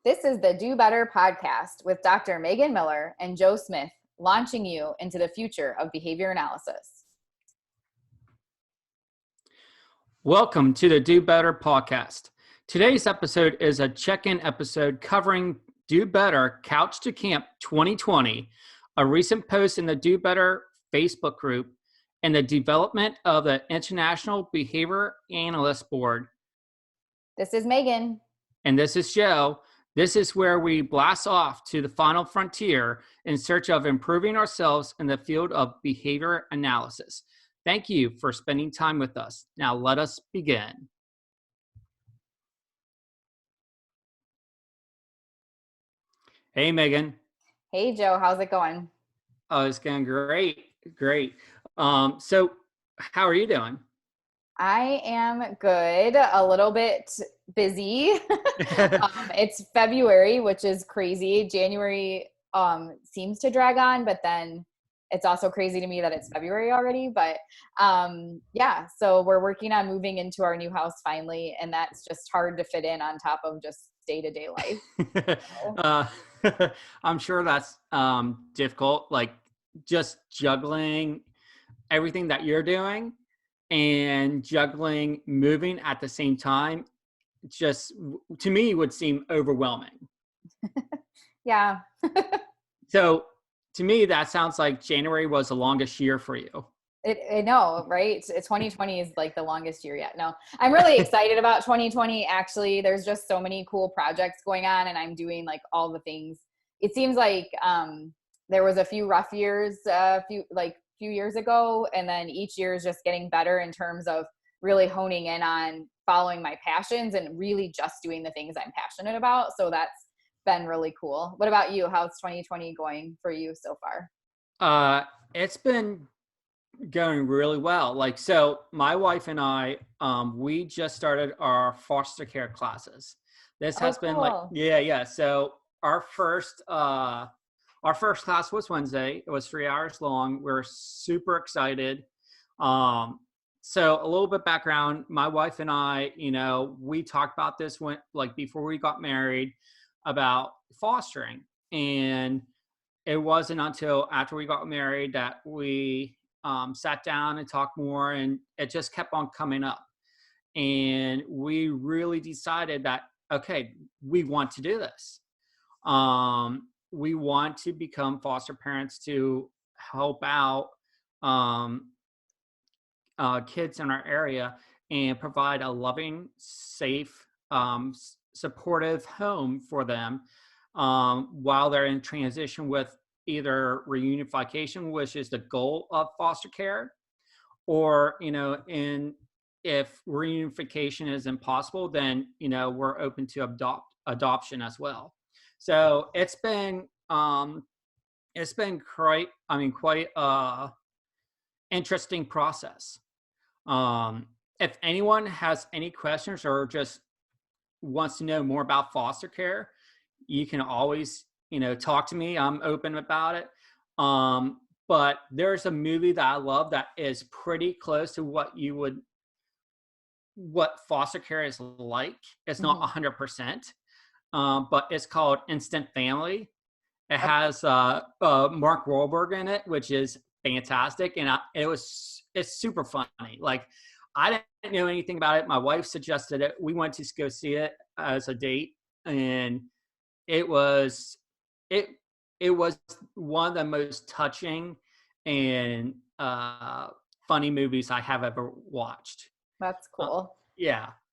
This is the Do Better podcast with Dr. Megan Miller and Joe Smith, launching you into the future of behavior analysis. Welcome to the Do Better podcast. Today's episode is a check-in episode covering Do Better Couch to Camp 2020, a recent post in the Do Better Facebook group, and the development of the International Behavior Analyst Board. This is Megan. And this is Joe. This is where we blast off to the final frontier in search of improving ourselves in the field of behavior analysis. Thank you for spending time with us. Now let us begin. Hey, Megan. Hey, Joe. How's it going? Oh, it's going great. So how are you doing? I am good. A little bit busy. It's February, which is crazy. January seems to drag on, but then it's also crazy to me that it's February already. But so we're working on moving into our new house finally, and that's just hard to fit in on top of just day-to-day life. I'm sure that's difficult, like just juggling everything that you're doing and juggling moving at the same time. Just to me would seem overwhelming. Yeah. So to me, that sounds like January was the longest year for you. I know, right? 2020 is like the longest year yet. No, I'm really excited about 2020. Actually, there's just so many cool projects going on, and I'm doing like all the things. It seems like there was a few rough years, few years ago, and then each year is just getting better in terms of really honing in on following my passions and really just doing the things I'm passionate about. So that's been really cool. What about you? How's 2020 going for you so far? It's been going really well. So my wife and I, we just started our foster care classes. This has been So our first class was Wednesday. It was 3 hours long. We're super excited. So a little bit background, my wife and I, we talked about this before we got married about fostering. And it wasn't until after we got married that we sat down and talked more, and it just kept on coming up. And we really decided that, okay, we want to do this. We want to become foster parents to help out kids in our area and provide a loving, safe, supportive home for them while they're in transition with either reunification, which is the goal of foster care, or, if reunification is impossible, then, we're open to adoption as well. So it's been quite a interesting process. If anyone has any questions or just wants to know more about foster care, you can always, talk to me. I'm open about it. But there's a movie that I love that is pretty close to what foster care is like. It's not 100%, but it's called Instant Family. It has Mark Wahlberg in it, which is fantastic, and it's super funny. Like, I didn't know anything about it. My wife suggested it. We went to go see it as a date, and it was one of the most touching and funny movies I have ever watched. That's cool.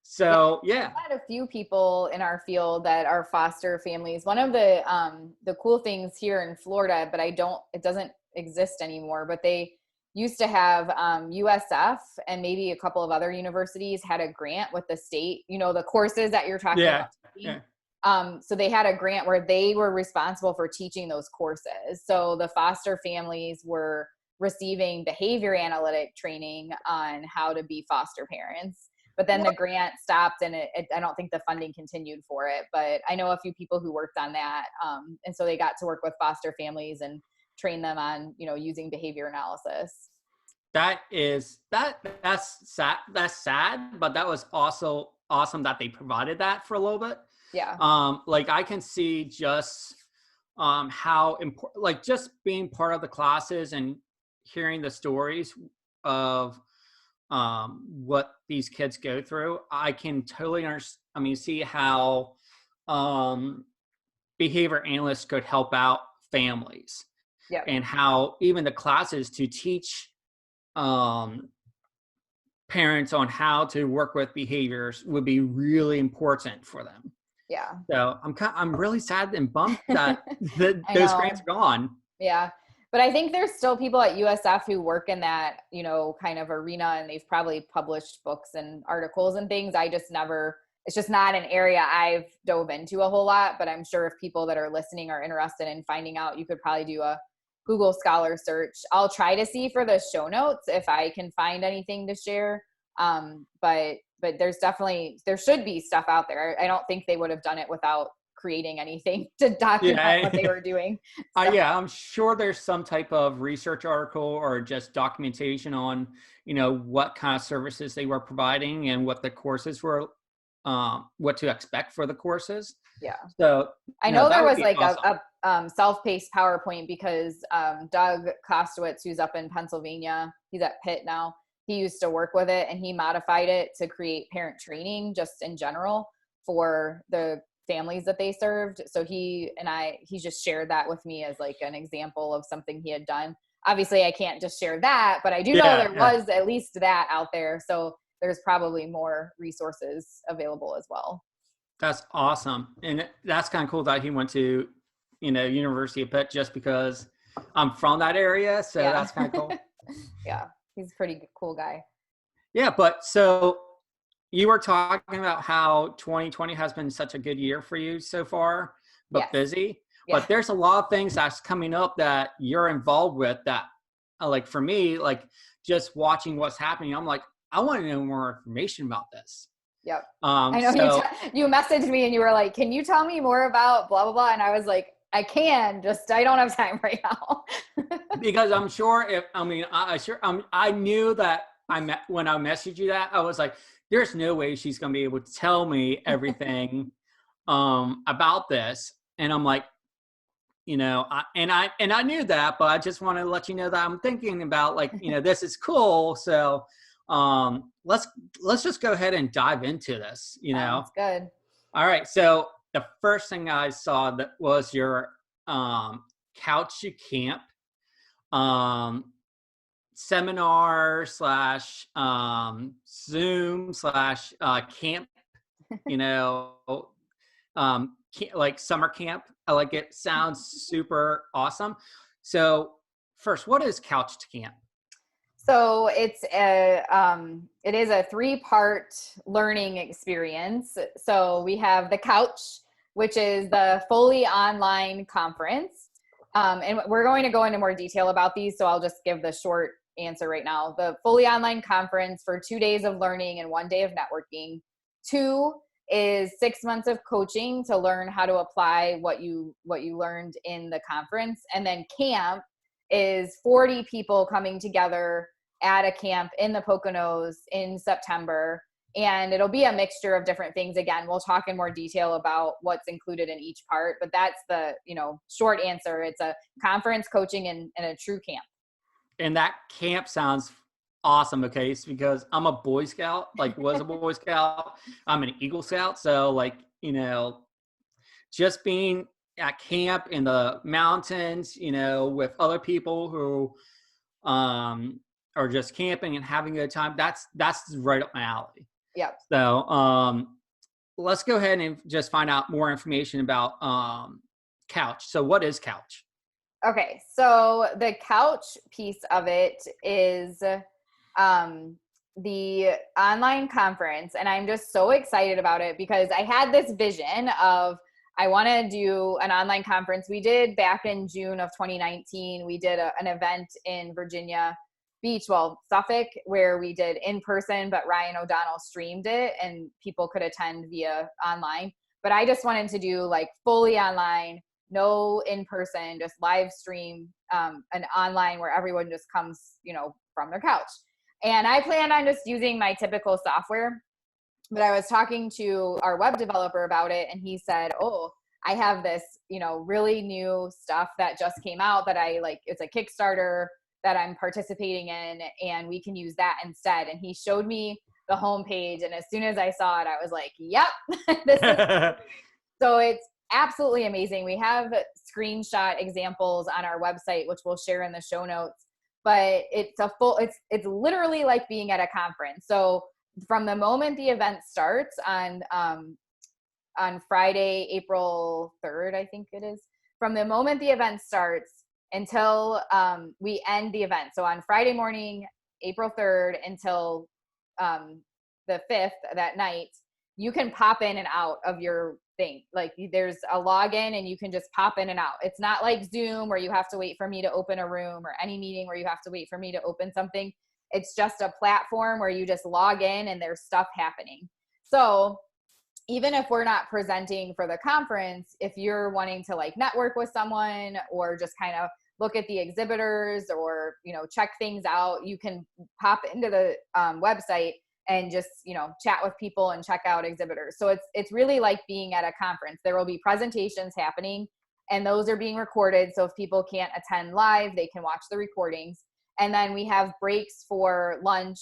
So We've had a few people in our field that are foster families. One of the cool things here in Florida, but it doesn't exist anymore, but they used to have USF and maybe a couple of other universities had a grant with the state, the courses that you're talking about. Yeah. So they had a grant where they were responsible for teaching those courses. So the foster families were receiving behavior analytic training on how to be foster parents. But then the grant stopped, and I don't think the funding continued for it. But I know a few people who worked on that. And so they got to work with foster families and train them on, using behavior analysis. That's sad, but that was also awesome that they provided that for a little bit. Yeah. Like I can see just how important, like just being part of the classes and hearing the stories of what these kids go through. I can totally see how behavior analysts could help out families, Yeah. and how even the classes to teach parents on how to work with behaviors would be really important for them. Yeah. So I'm really sad and bummed that I those know. grants are gone. Yeah. But I think there's still people at USF who work in that, kind of arena, and they've probably published books and articles and things. It's just not an area I've dove into a whole lot, but I'm sure if people that are listening are interested in finding out, you could probably do a Google Scholar search. I'll try to see for the show notes if I can find anything to share. But there should be stuff out there. I don't think they would have done it without creating anything to document what they were doing. Yeah, I'm sure there's some type of research article or just documentation on, what kind of services they were providing and what the courses were, what to expect for the courses. Yeah. So I know there was like awesome. a self-paced PowerPoint because Doug Kostowitz, who's up in Pennsylvania, he's at Pitt now. He used to work with it, and he modified it to create parent training just in general for the families that they served. So he just shared that with me as like an example of something he had done. Obviously I can't just share that, but I do know there was at least that out there. So there's probably more resources available as well. That's awesome. And that's kind of cool that he went to, University of Pitt, just because I'm from that area. So that's kind of cool. Yeah. He's a pretty cool guy. Yeah. But so you were talking about how 2020 has been such a good year for you so far, but busy. Yeah. But there's a lot of things that's coming up that you're involved with that, like for me, like just watching what's happening, I'm like, I want to know more information about this. Yep. I know you messaged me and you were like, can you tell me more about blah, blah, blah? And I was like, I don't have time right now. Because I'm sure I knew that when I messaged you that, I was like, there's no way she's going to be able to tell me everything about this. And I'm like, I knew that, but I just want to let you know that I'm thinking about like, this is cool. So let's just go ahead and dive into this, Sounds good. All right. So the first thing I saw that was your Couch to Camp seminar / Zoom / camp, like summer camp. I like it. Sounds super awesome. So first, what is Couch to Camp? So it is a 3-part learning experience. So we have the Couch, which is the fully online conference. And we're going to go into more detail about these. So I'll just give the short answer right now. The fully online conference for 2 days of learning and 1 day of networking. 2 is 6 months of coaching to learn how to apply what you learned in the conference. And then camp is 40 people coming together at a camp in the Poconos in September. And it'll be a mixture of different things. Again, we'll talk in more detail about what's included in each part, but that's the, short answer. It's a conference, coaching, and a true camp. And that camp sounds awesome. Okay. It's because I'm a Boy Scout, was a Boy Scout. I'm an Eagle Scout. So just being at camp in the mountains, with other people who, are just camping and having a good time. That's right up my alley. Yep. So, let's go ahead and just find out more information about, Couch. So what is Couch? Okay. So the Couch piece of it is, the online conference. And I'm just so excited about it because I had this vision of, I want to do an online conference. We did back in June of 2019, we did an event in Virginia Beach, Suffolk, where we did in person, but Ryan O'Donnell streamed it and people could attend via online. But I just wanted to do like fully online, no in person, just live stream, an online where everyone just comes, from their couch. And I plan on just using my typical software. but I was talking to our web developer about it, and he said, oh, I have this, really new stuff that just came out that I like, it's a Kickstarter that I'm participating in, and we can use that instead. And he showed me the homepage, and as soon as I saw it, I was like, yep, this is so it's absolutely amazing. We have screenshot examples on our website, which we'll share in the show notes, but it's literally like being at a conference. So from the moment the event starts on Friday, April 3rd, I think it is, from the moment the event starts until we end the event. So on Friday morning, April 3rd, until the 5th, that night, you can pop in and out of your thing. Like there's a login and you can just pop in and out. It's not like Zoom where you have to wait for me to open a room, or any meeting where you have to wait for me to open something. It's just a platform where you just log in and there's stuff happening. So even if we're not presenting for the conference, if you're wanting to like network with someone or just kind of look at the exhibitors or, check things out, you can pop into the website and just, chat with people and check out exhibitors. So it's really like being at a conference. There will be presentations happening, and those are being recorded. So if people can't attend live, they can watch the recordings. And then we have breaks for lunch.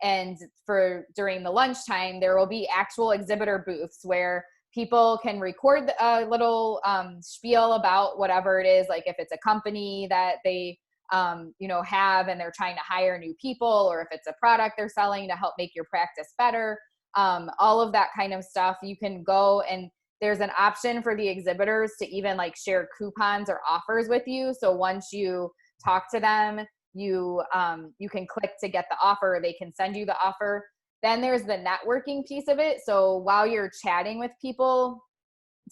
And for during the lunchtime, there will be actual exhibitor booths where people can record a little spiel about whatever it is, like if it's a company that they have and they're trying to hire new people, or if it's a product they're selling to help make your practice better, all of that kind of stuff. You can go, and there's an option for the exhibitors to even like share coupons or offers with you. So once you talk to them, you can click to get the offer, they can send you the offer. Then there's the networking piece of it. So while you're chatting with people,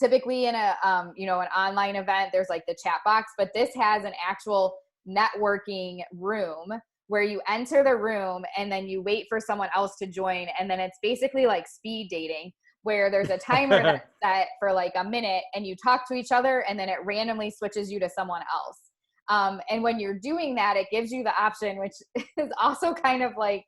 typically in a an online event, there's like the chat box, but this has an actual networking room where you enter the room and then you wait for someone else to join. And then it's basically like speed dating, where there's a timer that's set for like a minute, and you talk to each other, and then it randomly switches you to someone else. And when you're doing that, it gives you the option, which is also kind of like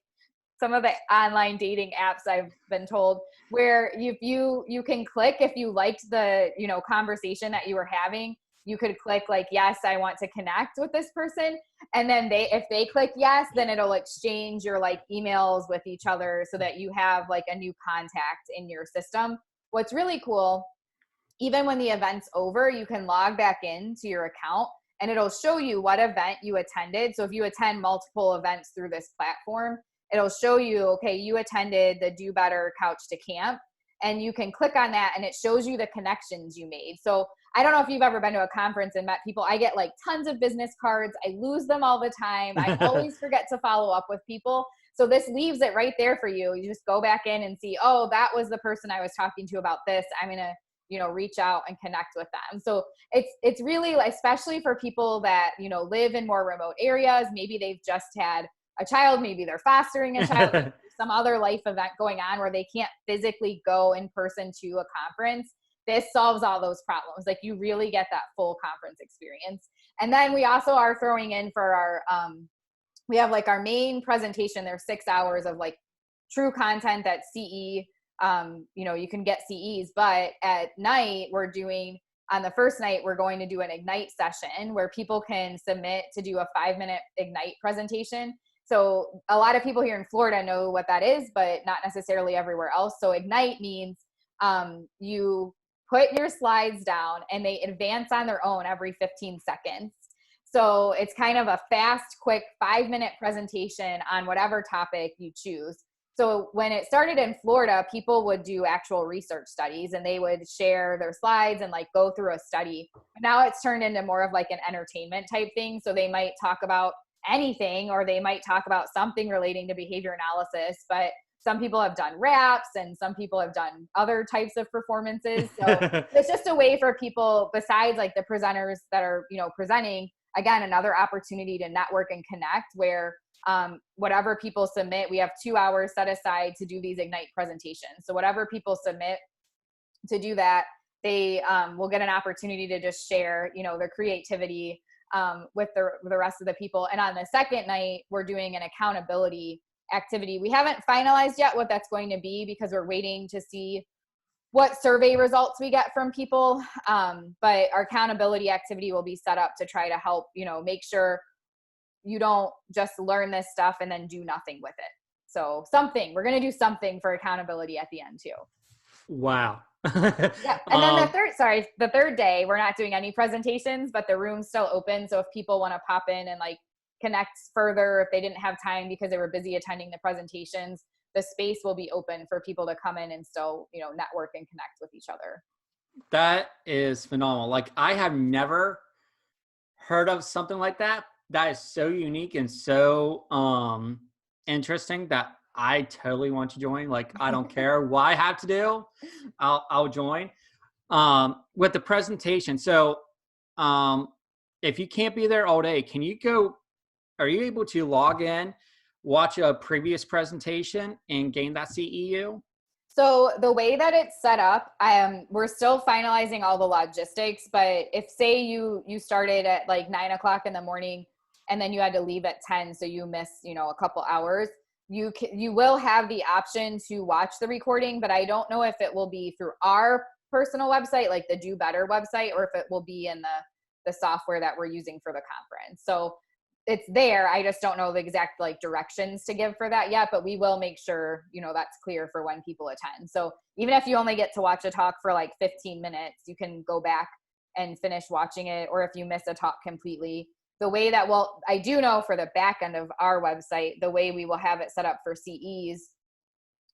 some of the online dating apps I've been told, where you can click if you liked the, conversation that you were having, you could click like, yes, I want to connect with this person. And then if they click yes, then it'll exchange your like emails with each other so that you have like a new contact in your system. What's really cool, even when the event's over, you can log back into your account and it'll show you what event you attended. So if you attend multiple events through this platform, it'll show you, okay, you attended the Do Better Couch to Camp, and you can click on that and it shows you the connections you made. So I don't know if you've ever been to a conference and met people. I get like tons of business cards. I lose them all the time. I always forget to follow up with people. So this leaves it right there for you. You just go back in and see, oh, that was the person I was talking to about this. I'm going to, reach out and connect with them. So it's really, especially for people that, live in more remote areas. Maybe they've just had a child, maybe they're fostering a child, maybe some other life event going on where they can't physically go in person to a conference. This solves all those problems. Like you really get that full conference experience. And then we also are throwing in for our, we have like our main presentation. There's 6 hours of like true content that CE, you can get CEs, but at night on the first night, we're going to do an Ignite session where people can submit to do a 5-minute Ignite presentation. So a lot of people here in Florida know what that is, but not necessarily everywhere else. So Ignite means you put your slides down and they advance on their own every 15 seconds. So it's kind of a fast, quick 5-minute presentation on whatever topic you choose. So when it started in Florida, people would do actual research studies and they would share their slides and like go through a study. Now it's turned into more of like an entertainment type thing. So they might talk about anything, or they might talk about something relating to behavior analysis, but some people have done raps and some people have done other types of performances. So it's just a way for people, besides like the presenters that are, presenting, again, another opportunity to network and connect, where whatever people submit, we have 2 hours set aside to do these Ignite presentations. So whatever people submit to do that, they will get an opportunity to just share, their creativity with the rest of the people. And on the second night, we're doing an accountability activity. We haven't finalized yet what that's going to be because we're waiting to see what survey results we get from people. But our accountability activity will be set up to try to help, make sure you don't just learn this stuff and then do nothing with it. So we're going to do something for accountability at the end too. Wow. Yeah. And then the third day, we're not doing any presentations, but the room's still open. So if people want to pop in and like connect further, if they didn't have time because they were busy attending the presentations, the space will be open for people to come in and still, network and connect with each other. That is phenomenal. Like, I have never heard of something like that. That is so unique and so interesting that I totally want to join. Like, I don't care what I have to do. I'll join. With the presentation. So, if you can't be there all day, are you able to log in, watch a previous presentation and gain that CEU? So the way that it's set up, we're still finalizing all the logistics, but if say you started at like 9:00 in the morning and then you had to leave at 10, so you miss, a couple hours, you will have the option to watch the recording, but I don't know if it will be through our personal website, like the Do Better website, or if it will be in the software that we're using for the conference. So it's there. I just don't know the exact like directions to give for that yet, but we will make sure, that's clear for when people attend. So even if you only get to watch a talk for like 15 minutes, you can go back and finish watching it. Or if you miss a talk completely, the way that, I do know for the back end of our website, the way we will have it set up for CEs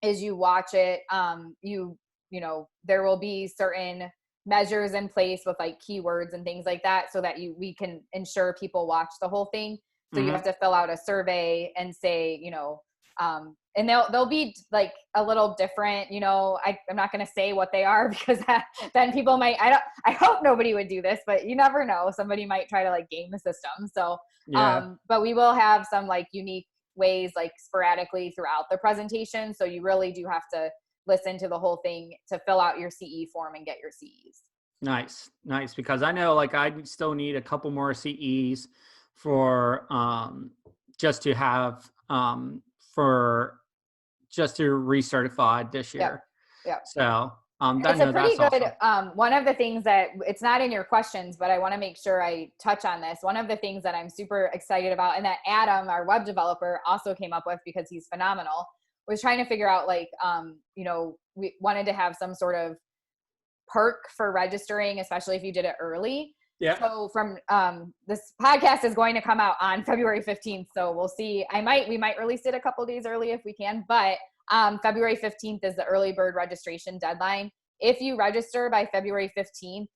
is you watch it. There will be certain measures in place with like keywords and things like that so that we can ensure people watch the whole thing. So you have to fill out a survey and say, and they'll be like a little different, I'm not going to say what they are because then people might, I hope nobody would do this, but you never know. Somebody might try to like game the system. So, but we will have some like unique ways, like sporadically throughout the presentation. So you really do have to listen to the whole thing to fill out your CE form and get your CEs. Nice. Because I know like I still need a couple more CEs for just to have just to recertify this year. Yep. So it's a pretty good awesome. One of the things that it's not in your questions, but I want to make sure I touch on this. One of the things that I'm super excited about, and that Adam, our web developer, also came up with because he's phenomenal, was trying to figure out like, we wanted to have some sort of perk for registering, especially if you did it early. Yeah. So from this podcast is going to come out on February 15th. So we'll see. We might release it a couple days early if we can, but February 15th is the early bird registration deadline. If you register by February 15th,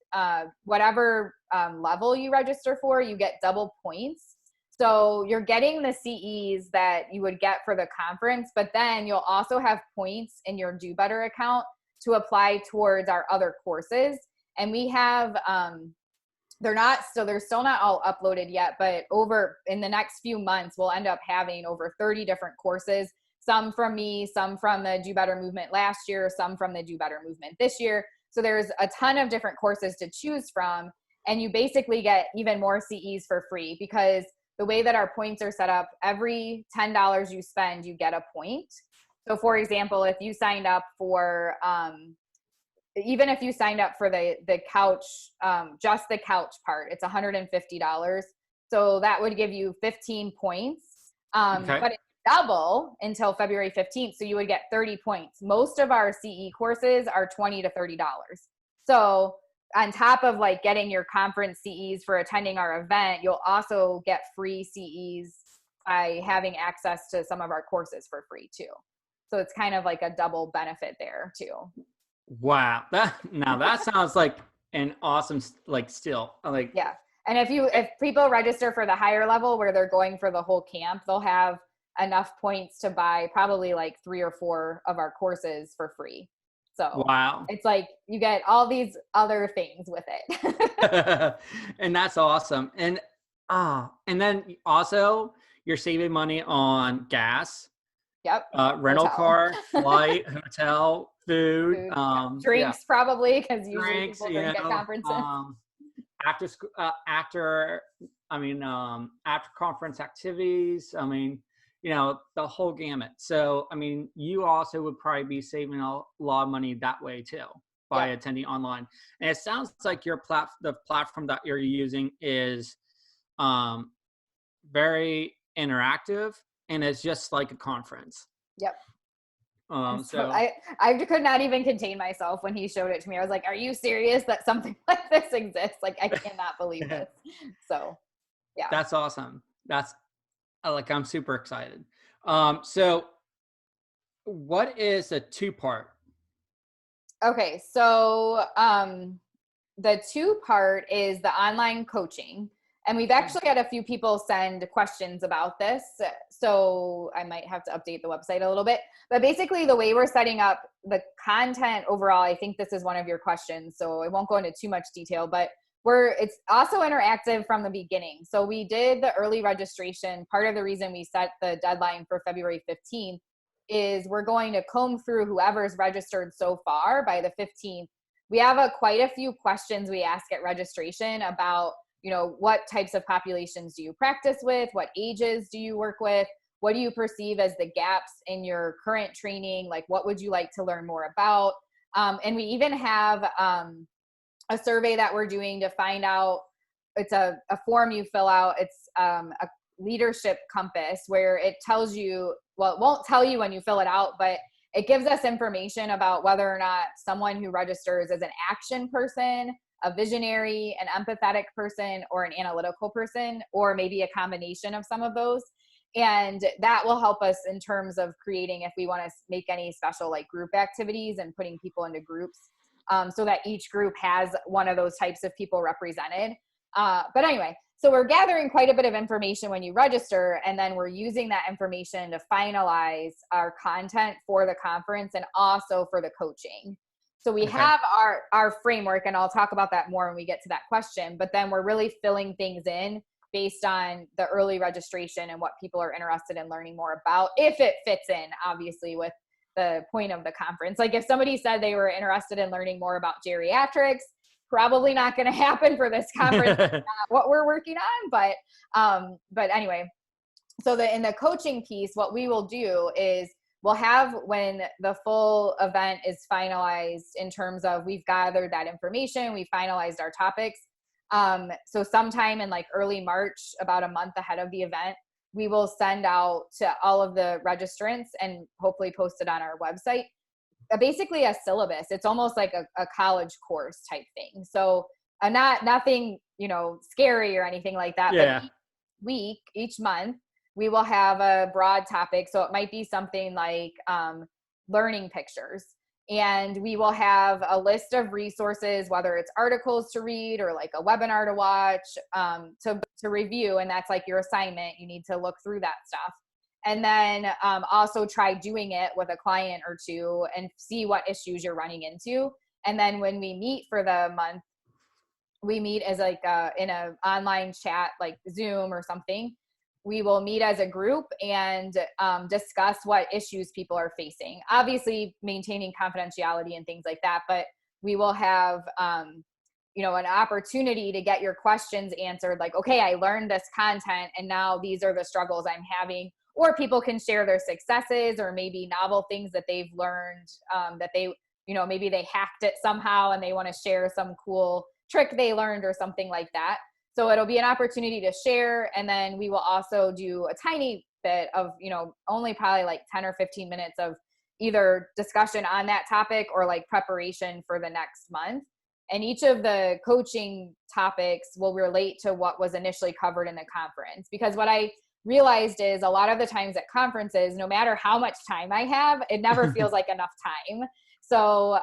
whatever level you register for, you get double points. So you're getting the CEs that you would get for the conference, but then you'll also have points in your Do Better account to apply towards our other courses. And we have, they're still not all uploaded yet, but in the next few months, we'll end up having over 30 different courses, some from me, some from the Do Better movement last year, some from the Do Better movement this year. So there's a ton of different courses to choose from. And you basically get even more CEs for free because the way that our points are set up, every $10 you spend, you get a point. So for example, if you signed up for, even if you signed up for the couch, just the couch part, it's $150. So that would give you 15 points, but it's double until February 15th. So you would get 30 points. Most of our CE courses are $20 to $30. So on top of like getting your conference CEs for attending our event, you'll also get free CEs by having access to some of our courses for free too. So it's kind of like a double benefit there too. Wow. That sounds like an awesome, yeah. And if people register for the higher level where they're going for the whole camp, they'll have enough points to buy probably like 3 or 4 of our courses for free. So wow. It's like you get all these other things with it. And that's awesome. And then also you're saving money on gas. Yep. Rental car, flight, hotel, food, drinks probably because usually people drink at conferences. After conference activities. I mean, the whole gamut. So, I mean, you also would probably be saving a lot of money that way too by attending online. And it sounds like the platform that you're using is very interactive, and it's just like a conference. Yep. So I could not even contain myself when he showed it to me. I was like, are you serious that something like this exists? Like, I cannot believe this. So yeah. That's awesome. I'm super excited. So what is a two-part? Okay. So, the two-part is the online coaching. And we've actually had a few people send questions about this. So I might have to update the website a little bit. But basically, the way we're setting up the content overall, I think this is one of your questions. So I won't go into too much detail, but it's also interactive from the beginning. So we did the early registration. Part of the reason we set the deadline for February 15th is we're going to comb through whoever's registered so far by the 15th. We have quite a few questions we ask at registration about, what types of populations do you practice with? What ages do you work with? What do you perceive as the gaps in your current training? Like, what would you like to learn more about? And we even have a survey that we're doing to find out. It's a form you fill out. It's a leadership compass where it tells you, well, it won't tell you when you fill it out, but it gives us information about whether or not someone who registers is an action person, a visionary, an empathetic person, or an analytical person, or maybe a combination of some of those. And that will help us in terms of creating, if we want to make any special like group activities and putting people into groups, so that each group has one of those types of people represented. But anyway, so we're gathering quite a bit of information when you register, and then we're using that information to finalize our content for the conference and also for the coaching. So we have our framework, and I'll talk about that more when we get to that question, but then we're really filling things in based on the early registration and what people are interested in learning more about, if it fits in, obviously, with the point of the conference. Like if somebody said they were interested in learning more about geriatrics, probably not going to happen for this conference. Not what we're working on, but anyway, so in the coaching piece, what we will do is we'll have, when the full event is finalized in terms of we've gathered that information, we finalized our topics. So sometime in like early March, about a month ahead of the event, we will send out to all of the registrants and hopefully post it on our website, basically a syllabus. It's almost like a college course type thing. So nothing, scary or anything like that. Yeah. But each month, we will have a broad topic. So it might be something like learning pictures. And we will have a list of resources, whether it's articles to read or like a webinar to watch, to review. And that's like your assignment. You need to look through that stuff. And then also try doing it with a client or two and see what issues you're running into. And then when we meet for the month, we meet as like in an online chat, like Zoom or something. We will meet as a group and discuss what issues people are facing. Obviously, maintaining confidentiality and things like that, but we will have an opportunity to get your questions answered. Like, okay, I learned this content and now these are the struggles I'm having. Or people can share their successes or maybe novel things that they've learned, that they, maybe they hacked it somehow and they want to share some cool trick they learned or something like that. So it'll be an opportunity to share. And then we will also do a tiny bit of, only probably like 10 or 15 minutes of either discussion on that topic or like preparation for the next month. And each of the coaching topics will relate to what was initially covered in the conference. Because what I realized is a lot of the times at conferences, no matter how much time I have, it never feels like enough time. So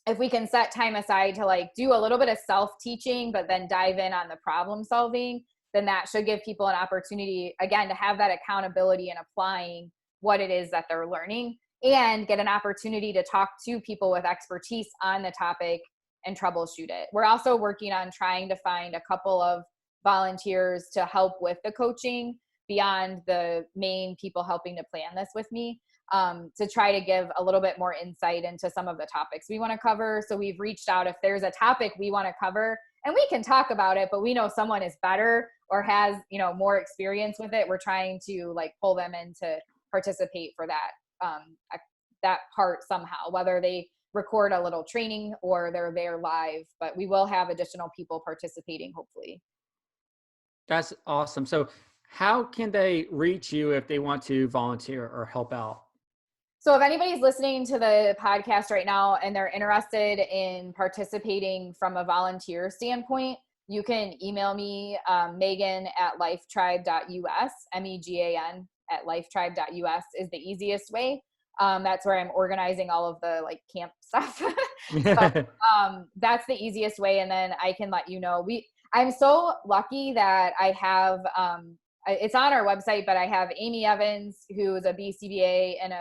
if we can set time aside to like do a little bit of self-teaching, but then dive in on the problem solving, then that should give people an opportunity, again, to have that accountability and applying what it is that they're learning and get an opportunity to talk to people with expertise on the topic and troubleshoot it. We're also working on trying to find a couple of volunteers to help with the coaching beyond the main people helping to plan this with me, to try to give a little bit more insight into some of the topics we want to cover. So we've reached out if there's a topic we want to cover and we can talk about it, but we know someone is better or has, more experience with it, we're trying to like pull them in to participate for that part somehow, whether they record a little training or they're there live, but we will have additional people participating, hopefully. That's awesome. So how can they reach you if they want to volunteer or help out? So if anybody's listening to the podcast right now and they're interested in participating from a volunteer standpoint, you can email me, Megan@lifetribe.us, MEGAN at lifetribe.us is the easiest way. That's where I'm organizing all of the like camp stuff. So that's the easiest way. And then I can let you know. I'm so lucky that I have, it's on our website, but I have Amy Evans, who is a BCBA and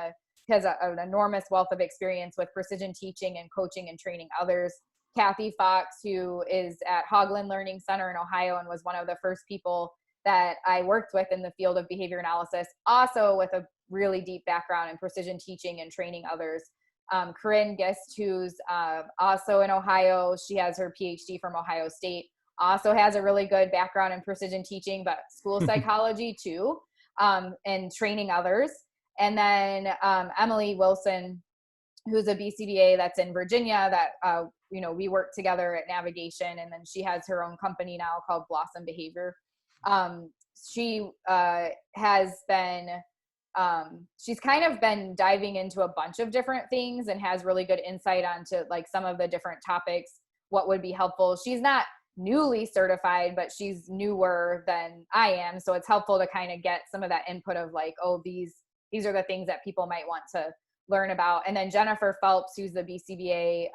has an enormous wealth of experience with precision teaching and coaching and training others. Kathy Fox, who is at Haugland Learning Center in Ohio and was one of the first people that I worked with in the field of behavior analysis, also with a really deep background in precision teaching and training others. Corinne Gist, who's also in Ohio. She has her PhD from Ohio State, also has a really good background in precision teaching, but school psychology too, and training others. And then Emily Wilson, who's a BCBA that's in Virginia that, we work together at Navigation. And then she has her own company now called Blossom Behavior. She has been, she's kind of been diving into a bunch of different things and has really good insight onto like some of the different topics, what would be helpful. She's not newly certified, but she's newer than I am. So it's helpful to kind of get some of that input of like, oh, these are the things that people might want to learn about. And then Jennifer Phelps, who's the BCBA,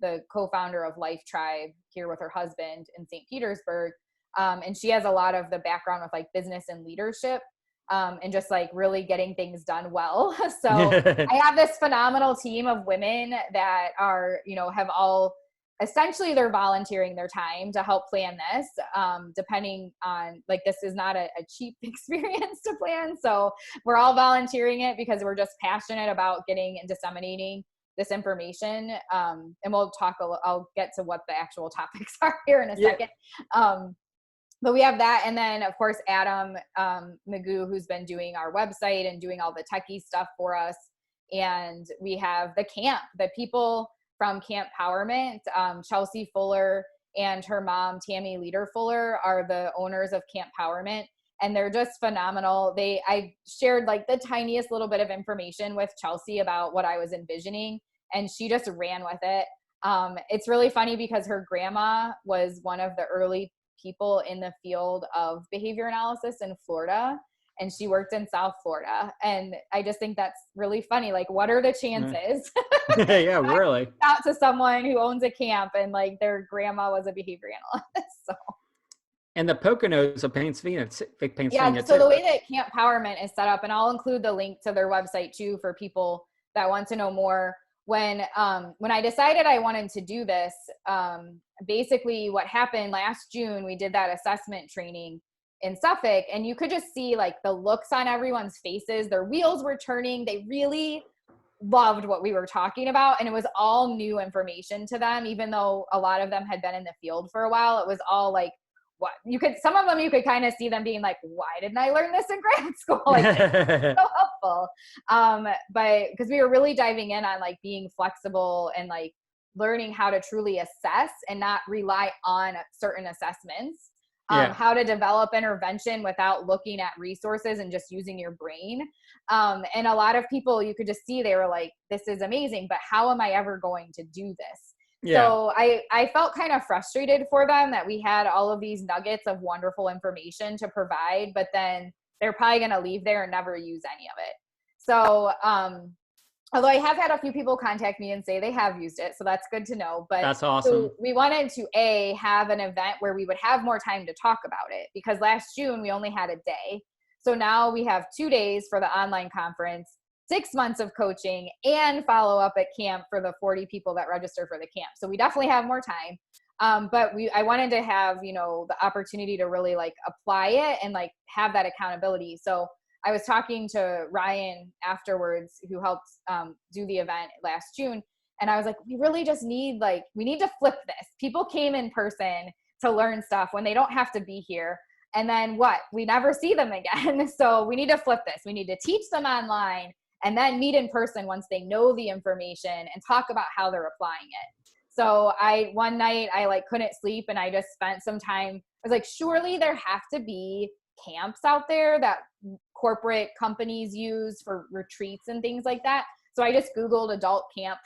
the co-founder of Life Tribe here with her husband in St. Petersburg. And she has a lot of the background with like business and leadership, and just like really getting things done well. So I have this phenomenal team of women that are, have all essentially they're volunteering their time to help plan this, depending on like, this is not a cheap experience to plan. So we're all volunteering it because we're just passionate about getting and disseminating this information. And we'll talk, I'll get to what the actual topics are here in a second. But we have that. And then of course, Adam Magoo, who's been doing our website and doing all the techie stuff for us. And we have the camp, the people from Camp Powerment. Chelsea Fuller and her mom, Tammy Leader Fuller, are the owners of Camp Powerment. And they're just phenomenal. I shared like the tiniest little bit of information with Chelsea about what I was envisioning, and she just ran with it. It's really funny because her grandma was one of the early people in the field of behavior analysis in Florida, and she worked in South Florida. And I just think that's really funny. Like, what are the chances? Yeah, really. Out to someone who owns a camp and like their grandma was a behavior analyst. So. And the Poconos of Pennsylvania, yeah. So the way that Camp Powerment is set up, and I'll include the link to their website too for people that want to know more. When I decided I wanted to do this, basically what happened last June, we did that assessment training in Suffolk, and you could just see like the looks on everyone's faces. Their wheels were turning. They really loved what we were talking about, and it was all new information to them. Even though a lot of them had been in the field for a while, it was all like, some of them you could kind of see them being like, why didn't I learn this in grad school? Like, it's so helpful. But because we were really diving in on like being flexible and like learning how to truly assess and not rely on certain assessments. How to develop intervention without looking at resources and just using your brain. And a lot of people, you could just see, they were like, this is amazing, but how am I ever going to do this? Yeah. So I felt kind of frustrated for them that we had all of these nuggets of wonderful information to provide, but then they're probably going to leave there and never use any of it. So, although I have had a few people contact me and say they have used it, so that's good to know. But that's awesome. So we wanted to have an event where we would have more time to talk about it, because last June we only had a day. So now we have 2 days for the online conference, 6 months of coaching, and follow up at camp for the 40 people that register for the camp. So we definitely have more time. But I wanted to have, the opportunity to really like apply it and like have that accountability. So I was talking to Ryan afterwards, who helped do the event last June. And I was like, we really just need we need to flip this. People came in person to learn stuff when they don't have to be here. And then what? We never see them again. So we need to flip this. We need to teach them online and then meet in person once they know the information and talk about how they're applying it. So one night I like couldn't sleep and I just spent some time. I was like, surely there have to be camps out there that corporate companies use for retreats and things like that. So I just Googled adult camp.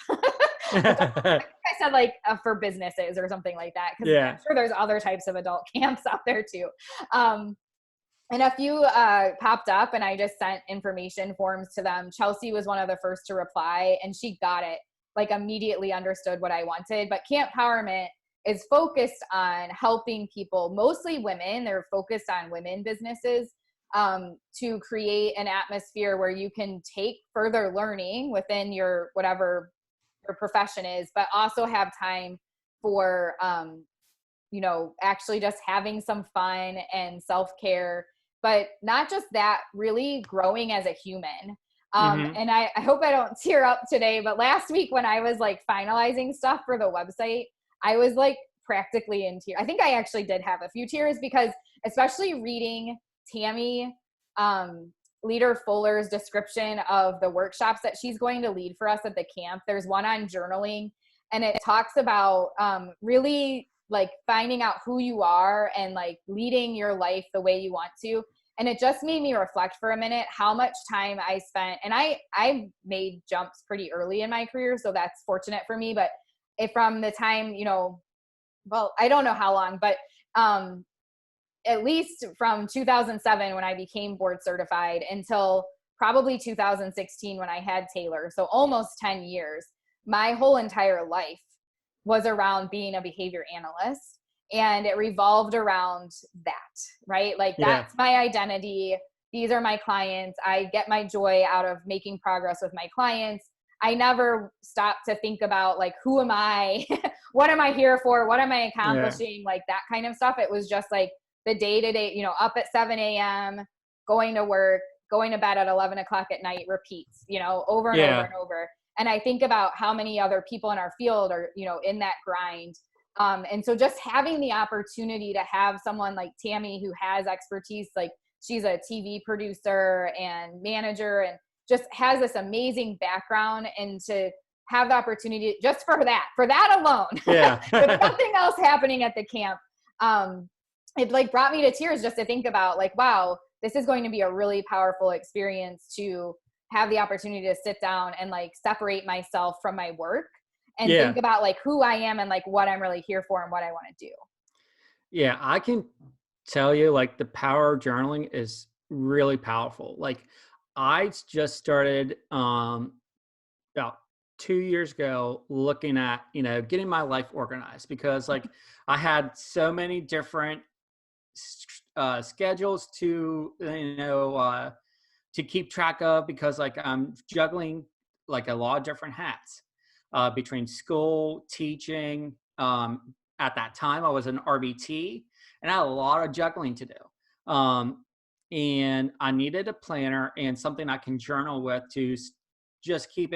I said like for businesses or something like that. Cause I'm sure there's other types of adult camps out there too. And a few popped up and I just sent information forms to them. Chelsea was one of the first to reply and she got it, like immediately understood what I wanted. But Camp Empowerment is focused on helping people, mostly women. They're focused on women businesses to create an atmosphere where you can take further learning within your whatever your profession is, but also have time for, actually just having some fun and self-care, but not just that, really growing as a human. And I hope I don't tear up today, but last week when I was like finalizing stuff for the website, I was like practically in tears. I think I actually did have a few tears because especially reading Tammy, Leader Fuller's description of the workshops that she's going to lead for us at the camp. There's one on journaling and it talks about really like finding out who you are and like leading your life the way you want to. And it just made me reflect for a minute how much time I spent. And I made jumps pretty early in my career, so that's fortunate for me. But from the time, well, I don't know how long, but at least from 2007 when I became board certified until probably 2016 when I had Taylor. So almost 10 years, my whole entire life was around being a behavior analyst. And it revolved around that, right? Like that's my identity. These are my clients. I get my joy out of making progress with my clients. I never stopped to think about like, who am I? What am I here for? What am I accomplishing? Like that kind of stuff. It was just like the day-to-day, up at 7 a.m., going to work, going to bed at 11 o'clock at night, repeats, over and over and over. And I think about how many other people in our field are, in that grind. And so just having the opportunity to have someone like Tammy who has expertise, like she's a TV producer and manager and just has this amazing background, and to have the opportunity just for that alone, with nothing else happening at the camp. It like brought me to tears just to think about like, wow, this is going to be a really powerful experience to have the opportunity to sit down and like separate myself from my work and think about like who I am and like what I'm really here for and what I want to do. Yeah, I can tell you like the power of journaling is really powerful. Like I just started about 2 years ago looking at, getting my life organized because like I had so many different schedules to, to keep track of because like I'm juggling like a lot of different hats between school, teaching. At that time I was an RBT and I had a lot of juggling to do. And I needed a planner and something I can journal with to just keep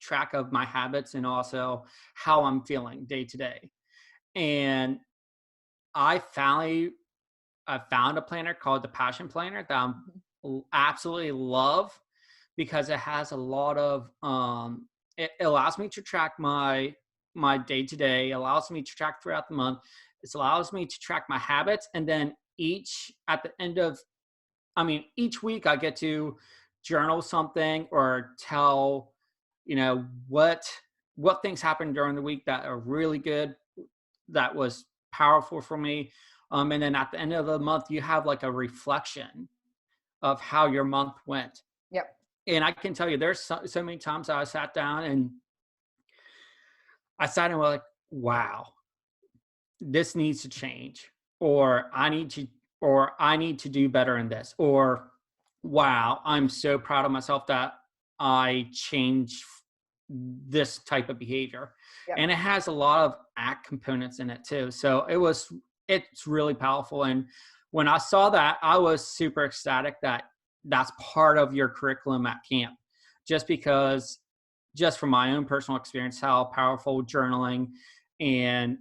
track of my habits and also how I'm feeling day to day. And I found a planner called the Passion Planner that I absolutely love because it has a lot of, it allows me to track my day to day, allows me to track throughout the month. It allows me to track my habits. And then each week I get to journal something or tell, what things happened during the week that are really good, that was powerful for me. And then at the end of the month, you have like a reflection of how your month went. Yep. And I can tell you, there's so many times I sat down and was like, wow, this needs to change, or I need to do better in this, or wow, I'm so proud of myself that I changed this type of behavior. Yep. And it has a lot of act components in it too. So it's really powerful. And when I saw that, I was super ecstatic that that's part of your curriculum at camp, just from my own personal experience, how powerful journaling and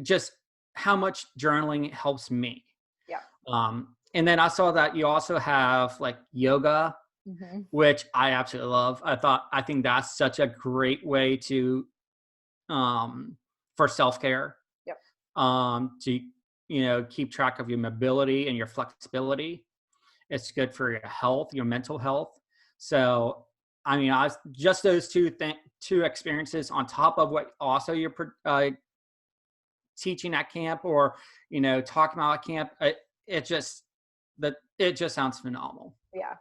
just how much journaling helps me. Yeah. And then I saw that you also have like yoga, Mm-hmm. which I absolutely love. I think that's such a great way to, for self-care, Yep. to, keep track of your mobility and your flexibility. It's good for your health, your mental health. So, I mean, I was just those two experiences on top of what also you're teaching at camp, or talking about at camp. It just it just sounds phenomenal. Yeah.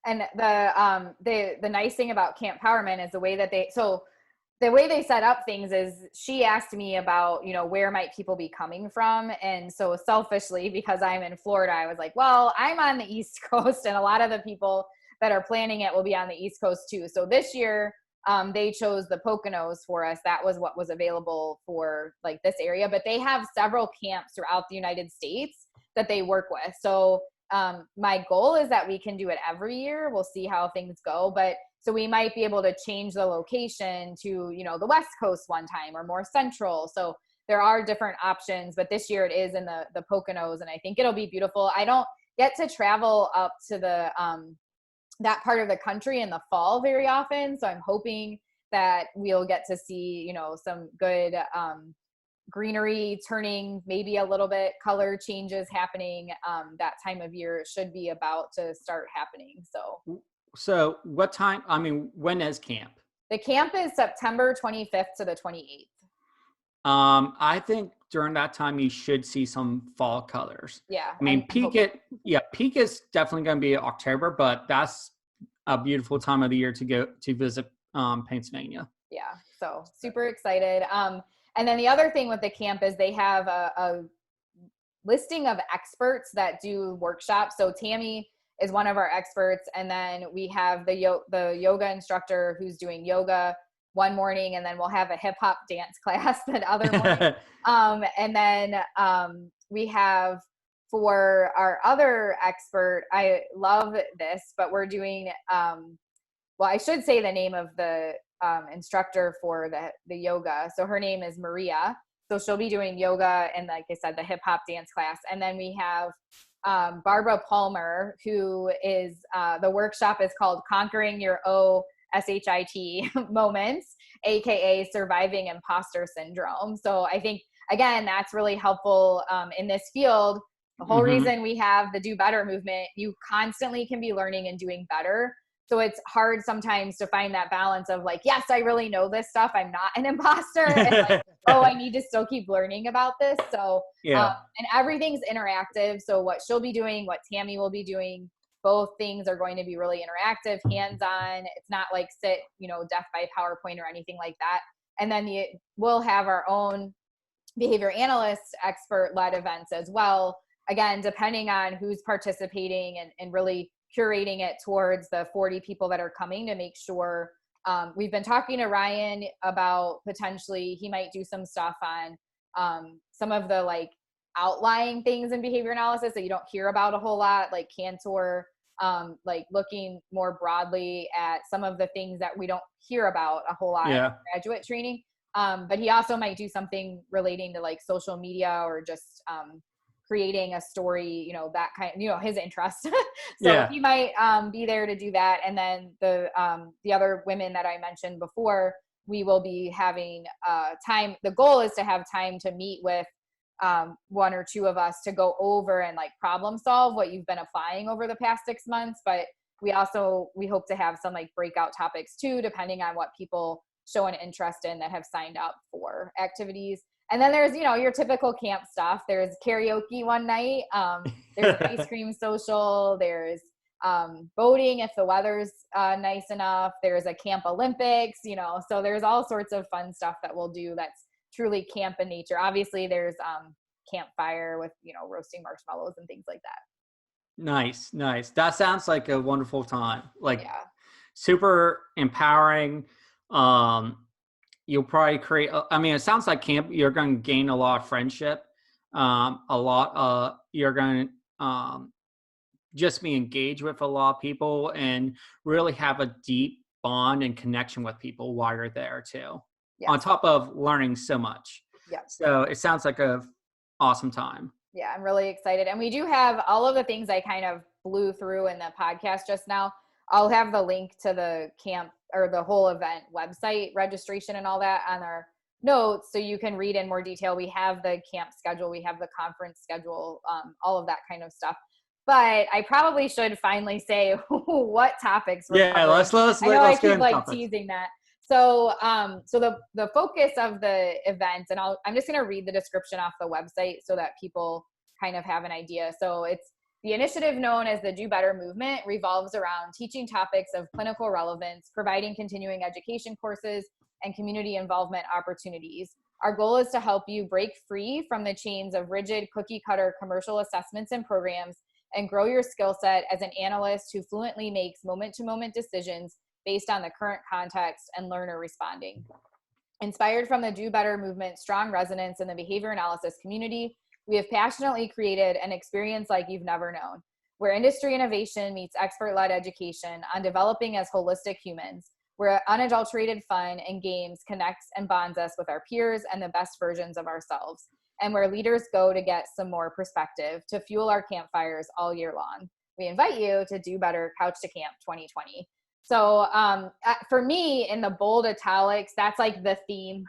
And the nice thing about Camp Powerman is the way that the way they set up things is she asked me about, where might people be coming from? And so selfishly, because I'm in Florida, I was like, well, I'm on the East Coast, and a lot of the people that are planning it will be on the East Coast too. So this year, they chose the Poconos for us. That was what was available for like this area, but they have several camps throughout the United States that they work with. So my goal is that we can do it every year. We'll see how things go, but so we might be able to change the location to, the West Coast one time or more central. So there are different options, but this year it is in the Poconos, and I think it'll be beautiful. I don't get to travel up to the that part of the country in the fall very often, so I'm hoping that we'll get to see, some good greenery turning, maybe a little bit color changes happening. That time of year should be about to start happening. So what time, I mean, when is camp? The camp is September 25th to the 28th. I think during that time you should see some fall colors. Yeah. I mean, peak is definitely going to be October, but that's a beautiful time of the year to go to visit Pennsylvania. Yeah. So super excited. And then the other thing with the camp is they have a listing of experts that do workshops. So Tammy is one of our experts. And then we have the yoga instructor who's doing yoga one morning, and then we'll have a hip hop dance class that other morning. And then we have, for our other expert, I love this, but we're doing, well, I should say the name of the instructor for the yoga. So her name is Maria. So she'll be doing yoga and, like I said, the hip hop dance class. And then we have Barbara Palmer, who is, the workshop is called Conquering Your OSHIT Moments, AKA Surviving Imposter Syndrome. So I think, again, that's really helpful in this field. The whole reason we have the Do Better movement, you constantly can be learning and doing better. So it's hard sometimes to find that balance of like, yes, I really know this stuff, I'm not an imposter. And like, oh, I need to still keep learning about this. So, and everything's interactive. So what she'll be doing, what Tammy will be doing, both things are going to be really interactive, hands-on. It's not like sit, death by PowerPoint or anything like that. And then we'll have our own behavior analyst expert-led events as well. Again, depending on who's participating and really curating it towards the 40 people that are coming to make sure. We've been talking to Ryan about potentially he might do some stuff on some of the like outlying things in behavior analysis that you don't hear about a whole lot, like Cantor, like looking more broadly at some of the things that we don't hear about a whole lot in graduate training. But he also might do something relating to like social media or just creating a story, that kind of, his interest. So he might be there to do that. And then the other women that I mentioned before, we will be having time. The goal is to have time to meet with one or two of us to go over and like problem solve what you've been applying over the past 6 months. But we hope to have some like breakout topics too, depending on what people show an interest in that have signed up for activities. And then there's, your typical camp stuff. There's karaoke one night. There's an ice cream social. There's boating if the weather's nice enough. There's a camp Olympics, so there's all sorts of fun stuff that we'll do that's truly camp in nature. Obviously, there's campfire with, roasting marshmallows and things like that. Nice. That sounds like a wonderful time. Like super empowering. You'll probably create, it sounds like camp, you're going to gain a lot of friendship, you're going to just be engaged with a lot of people and really have a deep bond and connection with people while you're there too, on top of learning so much. Yes. So it sounds like a awesome time. Yeah, I'm really excited. And we do have all of the things I kind of blew through in the podcast just now. I'll have the link to the camp or the whole event website registration and all that on our notes, so you can read in more detail. We have the camp schedule, we have the conference schedule, all of that kind of stuff. But I probably should finally say what topics we're Yeah, covering. let's I know I go keep like topics. teasing that. So, so the focus of the event, and I'm just going to read the description off the website so that people kind of have an idea. So it's the initiative known as the Do Better movement revolves around teaching topics of clinical relevance, providing continuing education courses, and community involvement opportunities. Our goal is to help you break free from the chains of rigid cookie cutter commercial assessments and programs and grow your skill set as an analyst who fluently makes moment-to-moment decisions based on the current context and learner responding. Inspired from the Do Better movement's strong resonance in the behavior analysis community, we have passionately created an experience like you've never known, where industry innovation meets expert-led education on developing as holistic humans, where unadulterated fun and games connects and bonds us with our peers and the best versions of ourselves, and where leaders go to get some more perspective to fuel our campfires all year long. We invite you to Do Better Couch to Camp 2020. So for me, in the bold italics, that's like the theme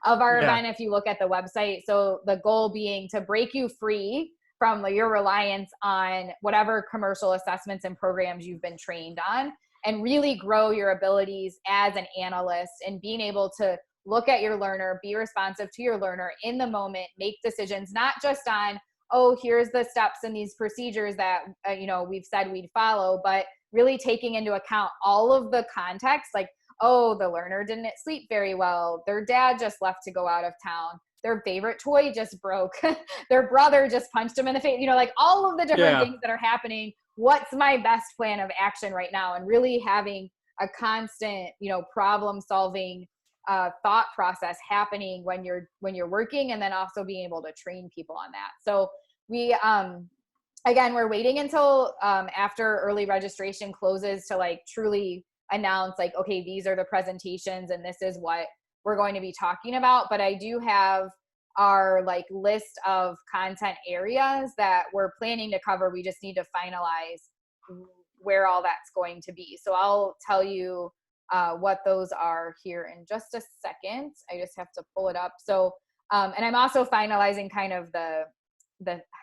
of our event if you look at the website. So the goal being to break you free from your reliance on whatever commercial assessments and programs you've been trained on, and really grow your abilities as an analyst and being able to look at your learner, be responsive to your learner in the moment, make decisions, not just on, oh, here's the steps and these procedures that, we've said we'd follow, but really taking into account all of the context, like, oh, the learner didn't sleep very well, their dad just left to go out of town, their favorite toy just broke, their brother just punched him in the face, like all of the different things that are happening. What's my best plan of action right now? And really having a constant, problem solving thought process happening when you're working, and then also being able to train people on that. So we, again, we're waiting until after early registration closes to like truly announce like, okay, these are the presentations and this is what we're going to be talking about. But I do have our like list of content areas that we're planning to cover. We just need to finalize where all that's going to be. So I'll tell you what those are here in just a second. I just have to pull it up. So, and I'm also finalizing kind of the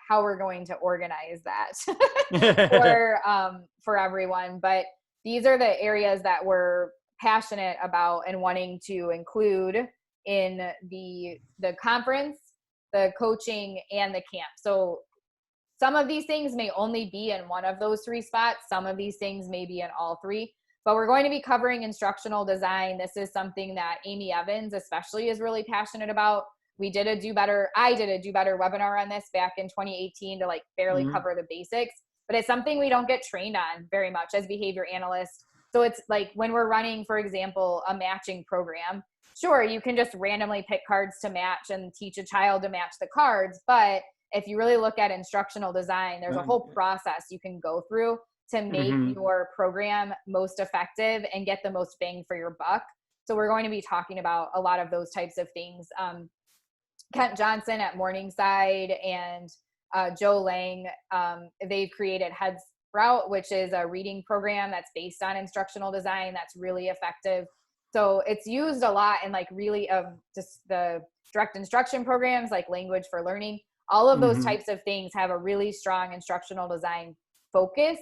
how we're going to organize that for everyone. But these are the areas that we're passionate about and wanting to include in the conference, the coaching, and the camp. So some of these things may only be in one of those three spots. Some of these things may be in all three, but we're going to be covering instructional design. This is something that Amy Evans especially is really passionate about. I did a Do Better webinar on this back in 2018 to like barely cover the basics, but it's something we don't get trained on very much as behavior analysts. So it's like when we're running, for example, a matching program, sure, you can just randomly pick cards to match and teach a child to match the cards. But if you really look at instructional design, there's a whole process you can go through to make your program most effective and get the most bang for your buck. So we're going to be talking about a lot of those types of things. Kent Johnson at Morningside and Joe Lang, they've created Head Sprout, which is a reading program that's based on instructional design that's really effective. So it's used a lot in like really just the direct instruction programs like Language for Learning. All of those types of things have a really strong instructional design focus,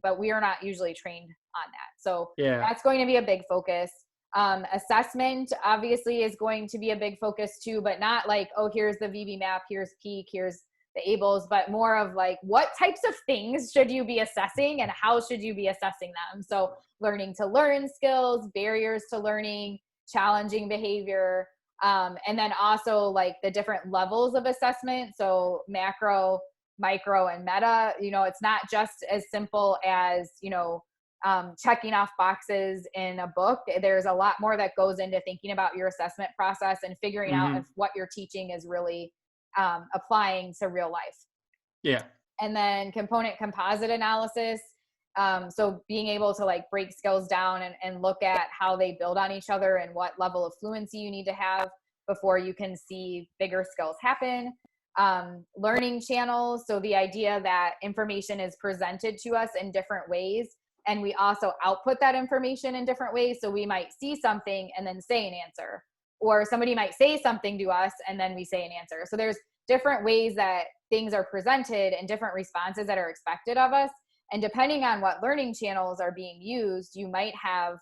but we are not usually trained on that. So that's going to be a big focus. Assessment obviously is going to be a big focus too, but not like, oh, here's the VB map, here's PEAK, here's the ABLES, but more of like, what types of things should you be assessing and how should you be assessing them? So learning to learn skills, barriers to learning, challenging behavior, and then also like the different levels of assessment. So macro, micro, and meta, it's not just as simple as, checking off boxes in a book. There's a lot more that goes into thinking about your assessment process and figuring out if what you're teaching is really applying to real life. Yeah. And then composite analysis. So being able to like break skills down and look at how they build on each other and what level of fluency you need to have before you can see bigger skills happen. learning channels. So the idea that information is presented to us in different ways, and we also output that information in different ways. So we might see something and then say an answer, or somebody might say something to us and then we say an answer. So there's different ways that things are presented and different responses that are expected of us. And depending on what learning channels are being used, you might have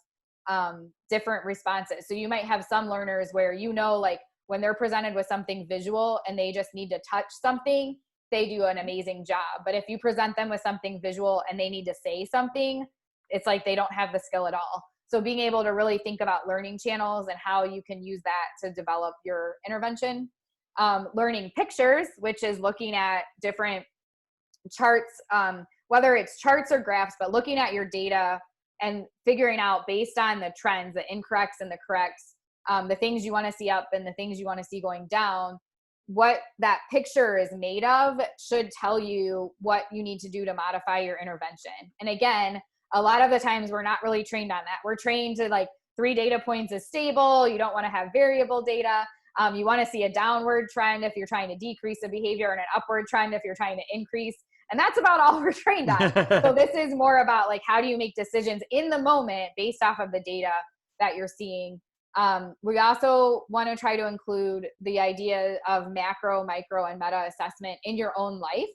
different responses. So you might have some learners where, like when they're presented with something visual and they just need to touch something, they do an amazing job. But if you present them with something visual and they need to say something, it's like they don't have the skill at all. So being able to really think about learning channels and how you can use that to develop your intervention. Learning pictures, which is looking at different charts, whether it's charts or graphs, but looking at your data and figuring out based on the trends, the incorrects and the corrects, the things you want to see up and the things you want to see going down, what that picture is made of should tell you what you need to do to modify your intervention. And again, a lot of the times we're not really trained on that. We're trained to like 3 data points is stable. You don't want to have variable data. You want to see a downward trend if you're trying to decrease a behavior and an upward trend if you're trying to increase. And that's about all we're trained on. So this is more about like, how do you make decisions in the moment based off of the data that you're seeing? We also want to try to include the idea of macro, micro, and meta assessment in your own life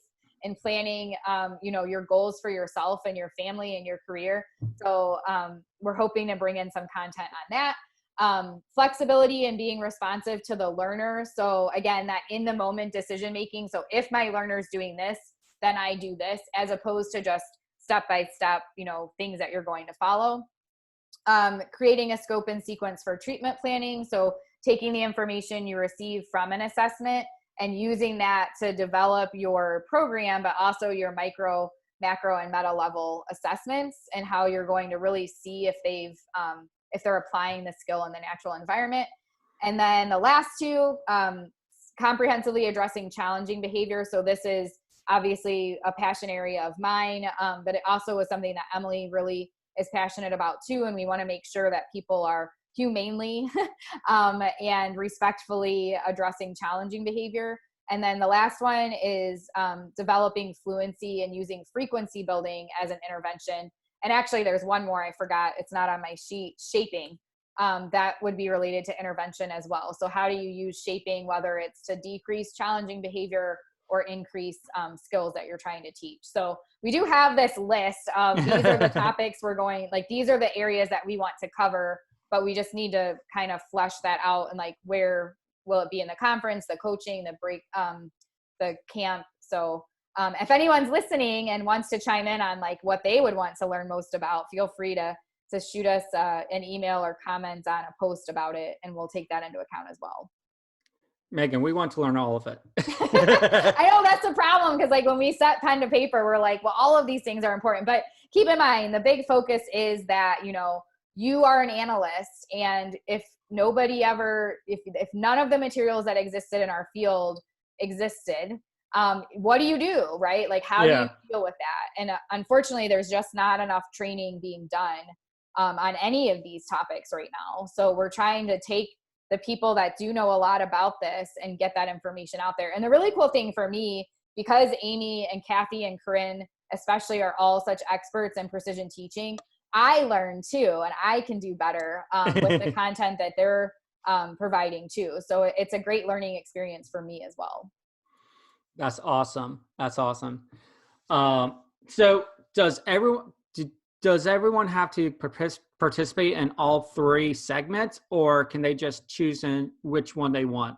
and planning, your goals for yourself and your family and your career. So we're hoping to bring in some content on that. Flexibility and being responsive to the learner. So again, that in the moment decision making. So if my learner's doing this, then I do this, as opposed to just step by step, things that you're going to follow. Creating a scope and sequence for treatment planning. So taking the information you receive from an assessment and using that to develop your program, but also your micro, macro, and meta level assessments, and how you're going to really see if they're applying the skill in the natural environment. And then the last two, comprehensively addressing challenging behavior. So this is obviously a passion area of mine, but it also is something that Emily really is passionate about too. And we want to make sure that people are humanely and respectfully addressing challenging behavior. And then the last one is developing fluency and using frequency building as an intervention. And actually there's one more I forgot. It's not on my sheet, shaping. That would be related to intervention as well. So how do you use shaping, whether it's to decrease challenging behavior or increase skills that you're trying to teach. So we do have this list of these are the topics we're going, like these are the areas that we want to cover, but we just need to kind of flesh that out and like where will it be in the conference, the coaching, the break, the camp. So if anyone's listening and wants to chime in on like what they would want to learn most about, feel free to shoot us an email or comments on a post about it, and we'll take that into account as well. Megan, we want to learn all of it. I know that's the problem, because like when we set pen to paper, we're like, well, all of these things are important, but keep in mind the big focus is that, you are an analyst, and if nobody ever, if none of the materials that existed in our field existed, what do you do, right? Like, how do you deal with that? And unfortunately, there's just not enough training being done on any of these topics right now. So we're trying to take the people that do know a lot about this and get that information out there. And the really cool thing for me, because Amy and Kathy and Corinne especially are all such experts in precision teaching, I learn too, and I can do better with the content that they're providing too. So it's a great learning experience for me as well. That's awesome. That's awesome. So does everyone have to participate in all 3 segments, or can they just choose in which one they want?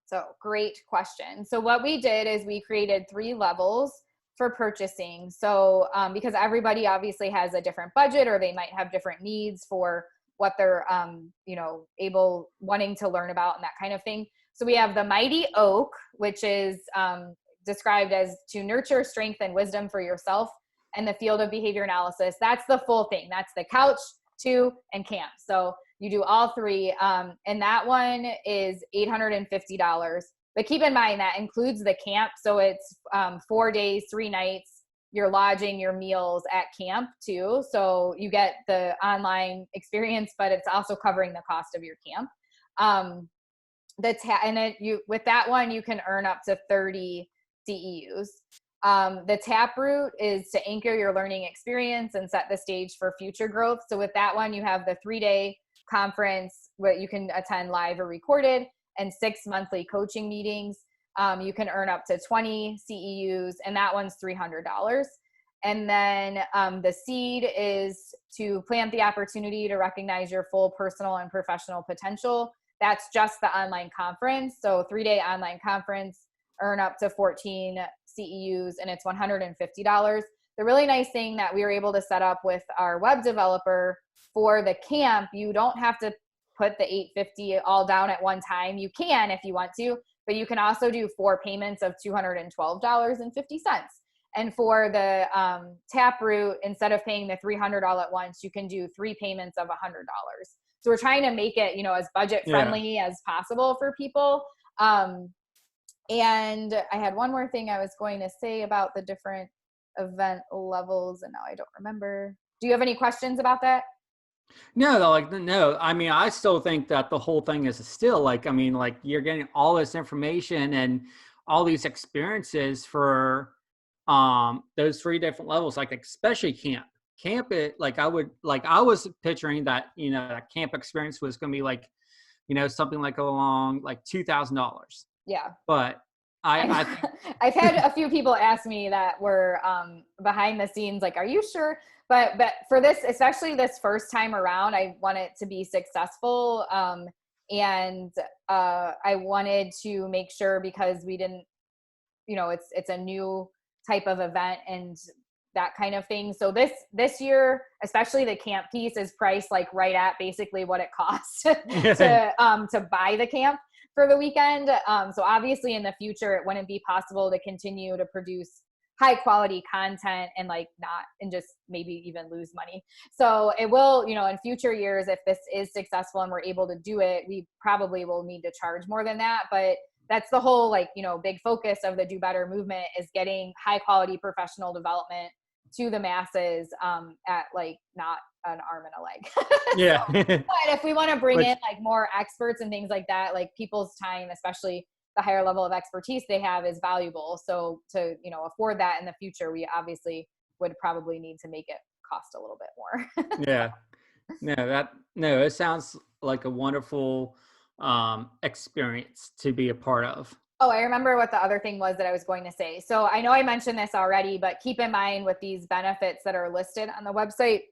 So great question. So what we did is we created 3 levels for purchasing. So because everybody obviously has a different budget, or they might have different needs for what they're, wanting to learn about and that kind of thing. So we have the Mighty Oak, which is described as to nurture strength and wisdom for yourself and the field of behavior analysis. That's the full thing. That's the couch, 2, and camp. So you do all 3. And that one is $850. But keep in mind that includes the camp. So it's 4 days, 3 nights, your lodging, your meals at camp too. So you get the online experience, but it's also covering the cost of your camp. with that one, you can earn up to 30 CEUs. The Taproot is to anchor your learning experience and set the stage for future growth. So with that one, you have the 3-day conference where you can attend live or recorded, and 6 monthly coaching meetings. You can earn up to 20 CEUs, and that one's $300. And then the Seed is to plant the opportunity to recognize your full personal and professional potential. That's just the online conference. So 3-day online conference, earn up to 14 CEUs, and it's $150. The really nice thing that we were able to set up with our web developer for the camp, you don't have to put the $850 all down at one time. You can if you want to, but you can also do 4 payments of $212.50. And for the Taproot, instead of paying the $300 all at once, you can do 3 payments of $100. So we're trying to make it, as budget friendly as possible for people. And I had one more thing I was going to say about the different event levels, and now I don't remember. Do you have any questions about that? No. I mean, I still think that the whole thing is still you're getting all this information and all these experiences for those 3 different levels, like especially camp. I was picturing that, that camp experience was going to be something like along like $2,000. Yeah. But I think I've had a few people ask me that were behind the scenes, like, are you sure? But for this, especially this first time around, I want it to be successful. And I wanted to make sure, because we didn't, it's a new type of event and that kind of thing. So this year, especially the camp piece, is priced like right at basically what it costs to buy the camp for the weekend. So obviously in the future, it wouldn't be possible to continue to produce high quality content and just maybe even lose money. So it will, in future years, if this is successful and we're able to do it, we probably will need to charge more than that. But that's the whole big focus of the Do Better movement, is getting high quality professional development to the masses at not an arm and a leg. Yeah. But if we want to bring in more experts and things like that, people's time, especially the higher level of expertise they have, is valuable. So to, afford that in the future, we obviously would probably need to make it cost a little bit more. Yeah. No, it sounds like a wonderful experience to be a part of. Oh, I remember what the other thing was that I was going to say. So I know I mentioned this already, but keep in mind with these benefits that are listed on the website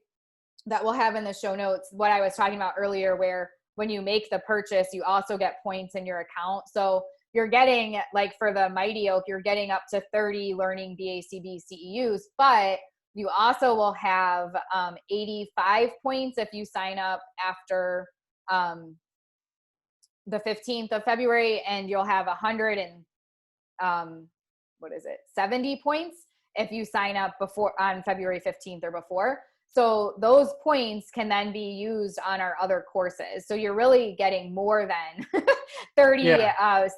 that we'll have in the show notes, what I was talking about earlier, where when you make the purchase, you also get points in your account. So you're getting, for the Mighty Oak, you're getting up to 30 learning BACB CEUs, but you also will have 85 points if you sign up after the 15th of February, and you'll have 70 points if you sign up before on February 15th or before. So those points can then be used on our other courses. So you're really getting more than 30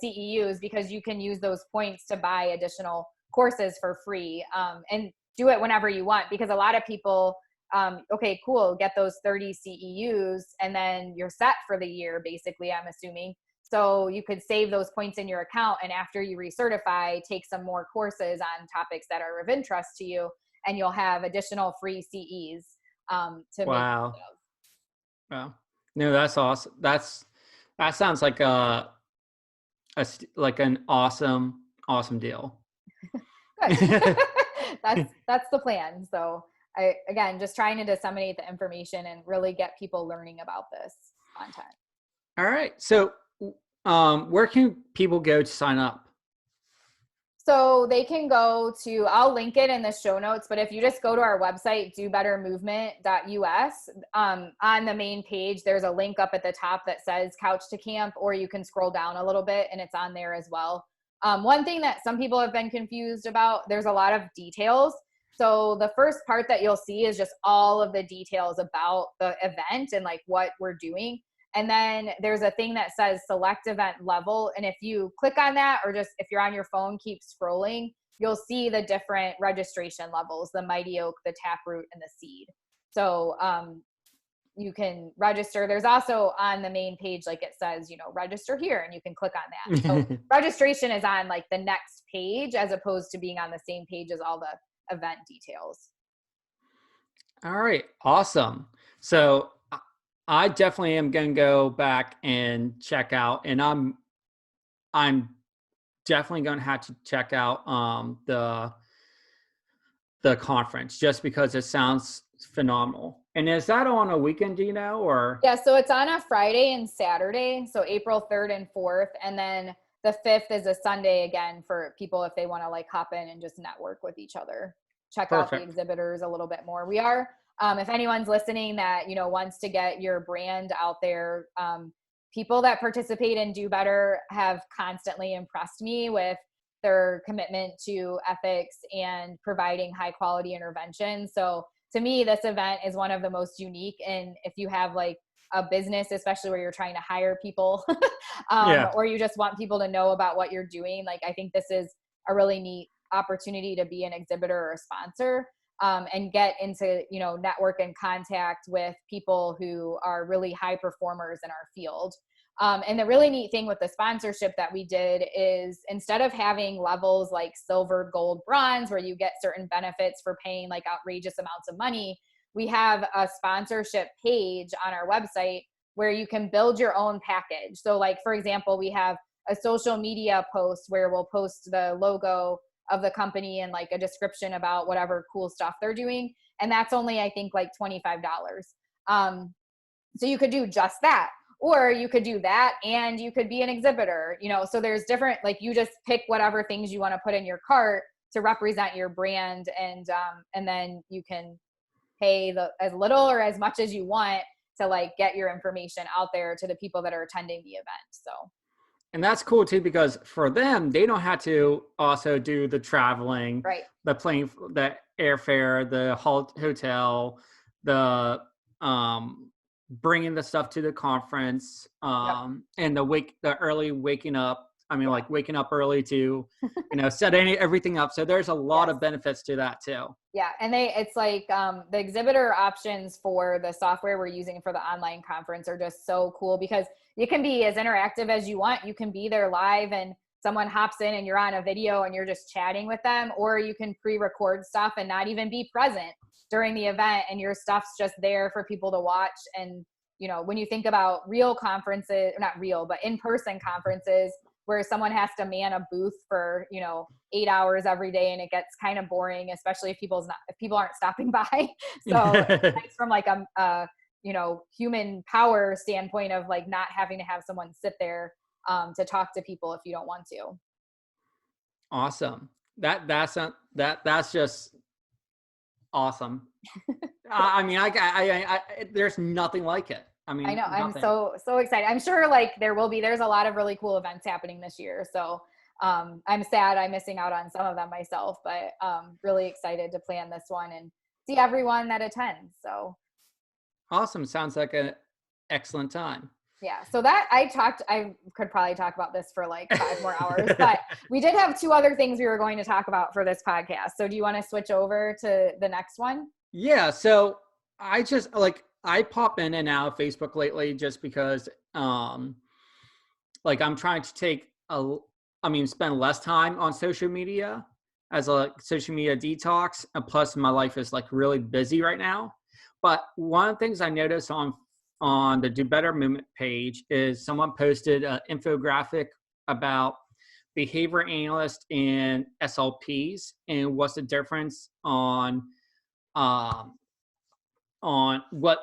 CEUs, because you can use those points to buy additional courses for free, and do it whenever you want. Because a lot of people, okay, cool, get those 30 CEUs and then you're set for the year, basically, I'm assuming. So you could save those points in your account, and after you recertify, take some more courses on topics that are of interest to you, and you'll have additional free CEs to wow. make. Wow. No, that's awesome. That sounds like an awesome deal. Good. That's the plan. So again, just trying to disseminate the information and really get people learning about this content. All right. So where can people go to sign up? So they can go to, I'll link it in the show notes, but if you just go to our website, dobettermovement.us, on the main page, there's a link up at the top that says Couch to Camp, or you can scroll down a little bit and it's on there as well. One thing that some people have been confused about, there's a lot of details. So the first part that you'll see is just all of the details about the event and what we're doing. And then there's a thing that says select event level. And if you click on that, or just if you're on your phone, keep scrolling, you'll see the different registration levels, the Mighty Oak, the Taproot, and the Seed. So you can register. There's also on the main page, like it says, register here, and you can click on that. So registration is on like the next page as opposed to being on the same page as all the event details. All right. Awesome. So I definitely am going to go back and check out, and I'm definitely going to have to check out the conference just because it sounds phenomenal. And is that on a weekend, do you know, or? Yeah, so it's on a Friday and Saturday, so April 3rd and 4th, and then the 5th is a Sunday again for people if they want to like hop in and just network with each other, check out the exhibitors a little bit more. We are, if anyone's listening that, wants to get your brand out there, people that participate in Do Better have constantly impressed me with their commitment to ethics and providing high quality intervention. So to me, this event is one of the most unique. And if you have like a business, especially where you're trying to hire people or you just want people to know about what you're doing, like I think this is a really neat opportunity to be an exhibitor or a sponsor and get into, network and contact with people who are really high performers in our field. And the really neat thing with the sponsorship that we did is instead of having levels like silver, gold, bronze, where you get certain benefits for paying like outrageous amounts of money, we have a sponsorship page on our website where you can build your own package. So like, for example, we have a social media post where we'll post the logo of the company and like a description about whatever cool stuff they're doing. And that's only, I think, like $25. So you could do just that. Or you could do that and you could be an exhibitor, so there's different, like you just pick whatever things you want to put in your cart to represent your brand. And then you can pay as little or as much as you want to like get your information out there to the people that are attending the event. So. And that's cool too, because for them, they don't have to also do the traveling, right? The plane, the airfare, the hotel, the, bringing the stuff to the conference, and the early waking up. I mean, like waking up early to, setting everything up. So there's a lot of benefits to that too. Yeah. And it's like the exhibitor options for the software we're using for the online conference are just so cool because you can be as interactive as you want. You can be there live and someone hops in and you're on a video and you're just chatting with them, or you can pre-record stuff and not even be present during the event and your stuff's just there for people to watch. And, when you think about real conferences, not real, but in-person conferences where someone has to man a booth for, 8 hours every day and it gets kind of boring, especially if people aren't stopping by. So it's from like a human power standpoint of like not having to have someone sit there to talk to people if you don't want to. Awesome. That's just awesome. I mean, I there's nothing like it. I mean, I know. nothing. I'm so excited. I'm sure like there's a lot of really cool events happening this year. So I'm sad I'm missing out on some of them myself, but really excited to plan this one and see everyone that attends. So awesome. Sounds like an excellent time. Yeah. So I could probably talk about this for like 5 more hours, but we did have 2 other things we were going to talk about for this podcast. So do you want to switch over to the next one? Yeah. So I just I pop in and out of Facebook lately just because, like I'm trying to spend less time on social media as a social media detox. And plus my life is like really busy right now. But one of the things I noticed on the Do Better Movement page is someone posted an infographic about behavior analysts and SLPs and what's the difference on what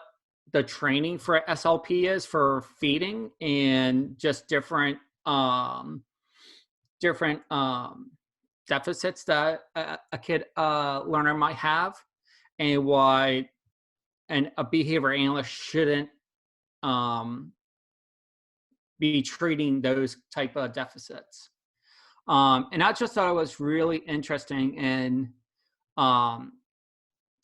the training for SLP is for feeding and just different deficits that a kid learner might have, and why a behavior analyst shouldn't be treating those type of deficits. And I just thought it was really interesting and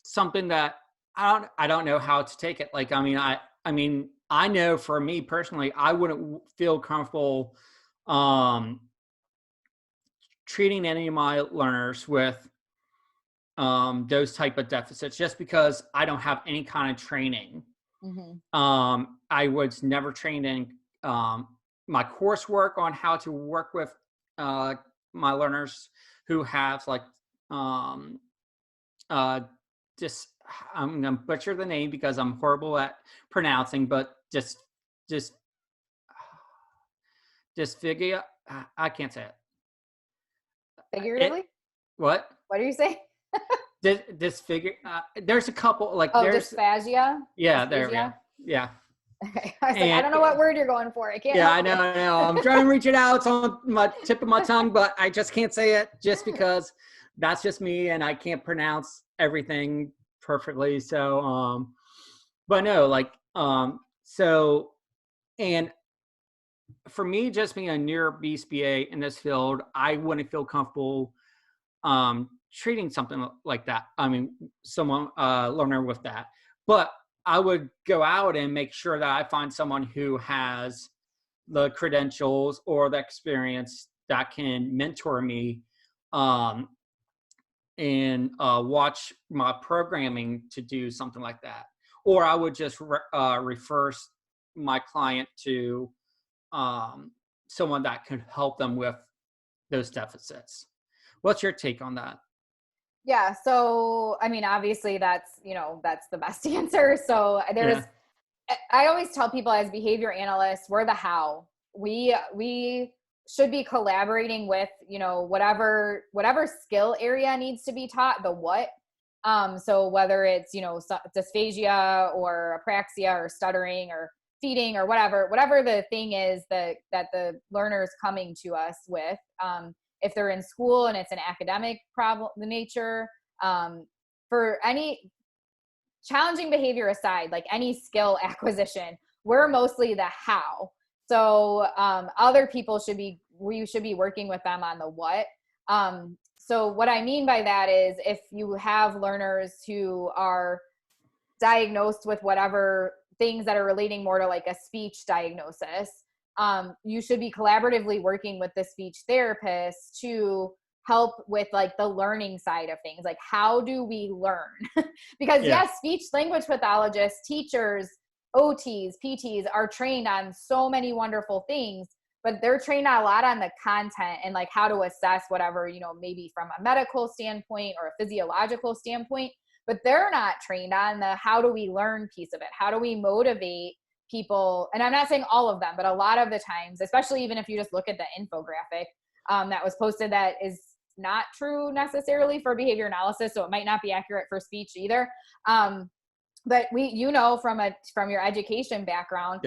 something that I don't know how to take it. Like, I know for me personally, I wouldn't feel comfortable treating any of my learners with those type of deficits just because I don't have any kind of training I was never trained in my coursework on how to work with my learners who have like just I'm gonna butcher the name because I'm horrible at pronouncing, but just figure I can't say it. Figuratively? What? What do you say? This figure. There's a couple like there's dysphagia. Yeah, Dysphagia? there we go. Yeah. Okay. I was like, I don't know what word you're going for. I can't. Yeah, help I know. I'm trying to reach it out. It's on my tip of my tongue, but I just can't say it just because that's just me and I can't pronounce everything perfectly. So, but no, like, so, and for me, just being a near BSBA in this field, I wouldn't feel comfortable treating something like that. I mean, someone learner with that, but I would go out and make sure that I find someone who has the credentials or the experience that can mentor me and watch my programming to do something like that. Or I would just refer my client to someone that could help them with those deficits. What's your take on that? Yeah. So, I mean, obviously that's the best answer. So I always tell people as behavior analysts, we're the how. We should be collaborating with, whatever skill area needs to be taught, the what. So whether it's, dysphagia or apraxia or stuttering or feeding or whatever the thing is that the learner's coming to us with, if they're in school and it's an academic problem, the nature, for any challenging behavior aside, like any skill acquisition, we're mostly the how. So other people we should be working with them on the what. So what I mean by that is if you have learners who are diagnosed with whatever things that are relating more to like a speech diagnosis, you should be collaboratively working with the speech therapist to help with like the learning side of things. Like, how do we learn? Because yes, speech language pathologists, teachers, OTs, PTs are trained on so many wonderful things, but they're trained a lot on the content and like how to assess whatever, maybe from a medical standpoint or a physiological standpoint, but they're not trained on the how do we learn piece of it. How do we motivate people? And I'm not saying all of them, but a lot of the times, especially even if you just look at the infographic that was posted, that is not true necessarily for behavior analysis, so it might not be accurate for speech either. But from your education background,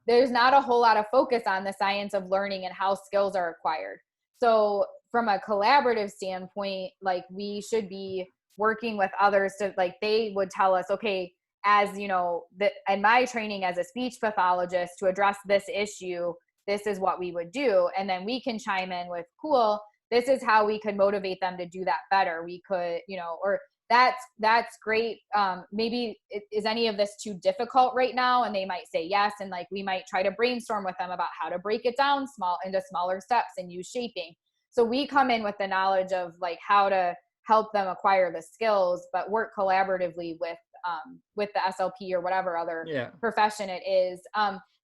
there's not a whole lot of focus on the science of learning and how skills are acquired. So from a collaborative standpoint, like we should be working with others to, like, they would tell us, okay, as in my training as a speech pathologist, to address this issue, this is what we would do. And then we can chime in with, cool, this is how we could motivate them to do that better. We could, or that's great. Maybe is any of this too difficult right now? And they might say yes. And like, we might try to brainstorm with them about how to break it down into smaller steps and use shaping. So we come in with the knowledge of like how to help them acquire the skills, but work collaboratively with the SLP or whatever other profession it is.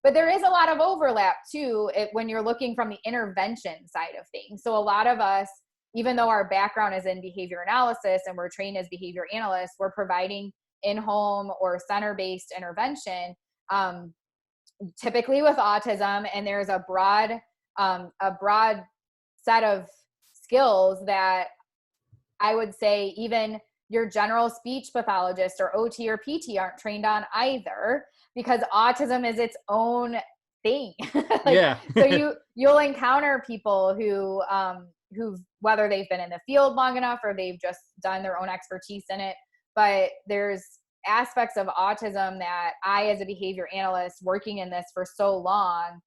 But there is a lot of overlap too when you're looking from the intervention side of things. So a lot of us, even though our background is in behavior analysis and we're trained as behavior analysts, we're providing in-home or center-based intervention, typically with autism. And there's a broad set of skills that I would say even your general speech pathologist or OT or PT aren't trained on either, because autism is its own thing. So you'll encounter people who whether they've been in the field long enough or they've just done their own expertise in it, but there's aspects of autism that I, as a behavior analyst working in this for so long,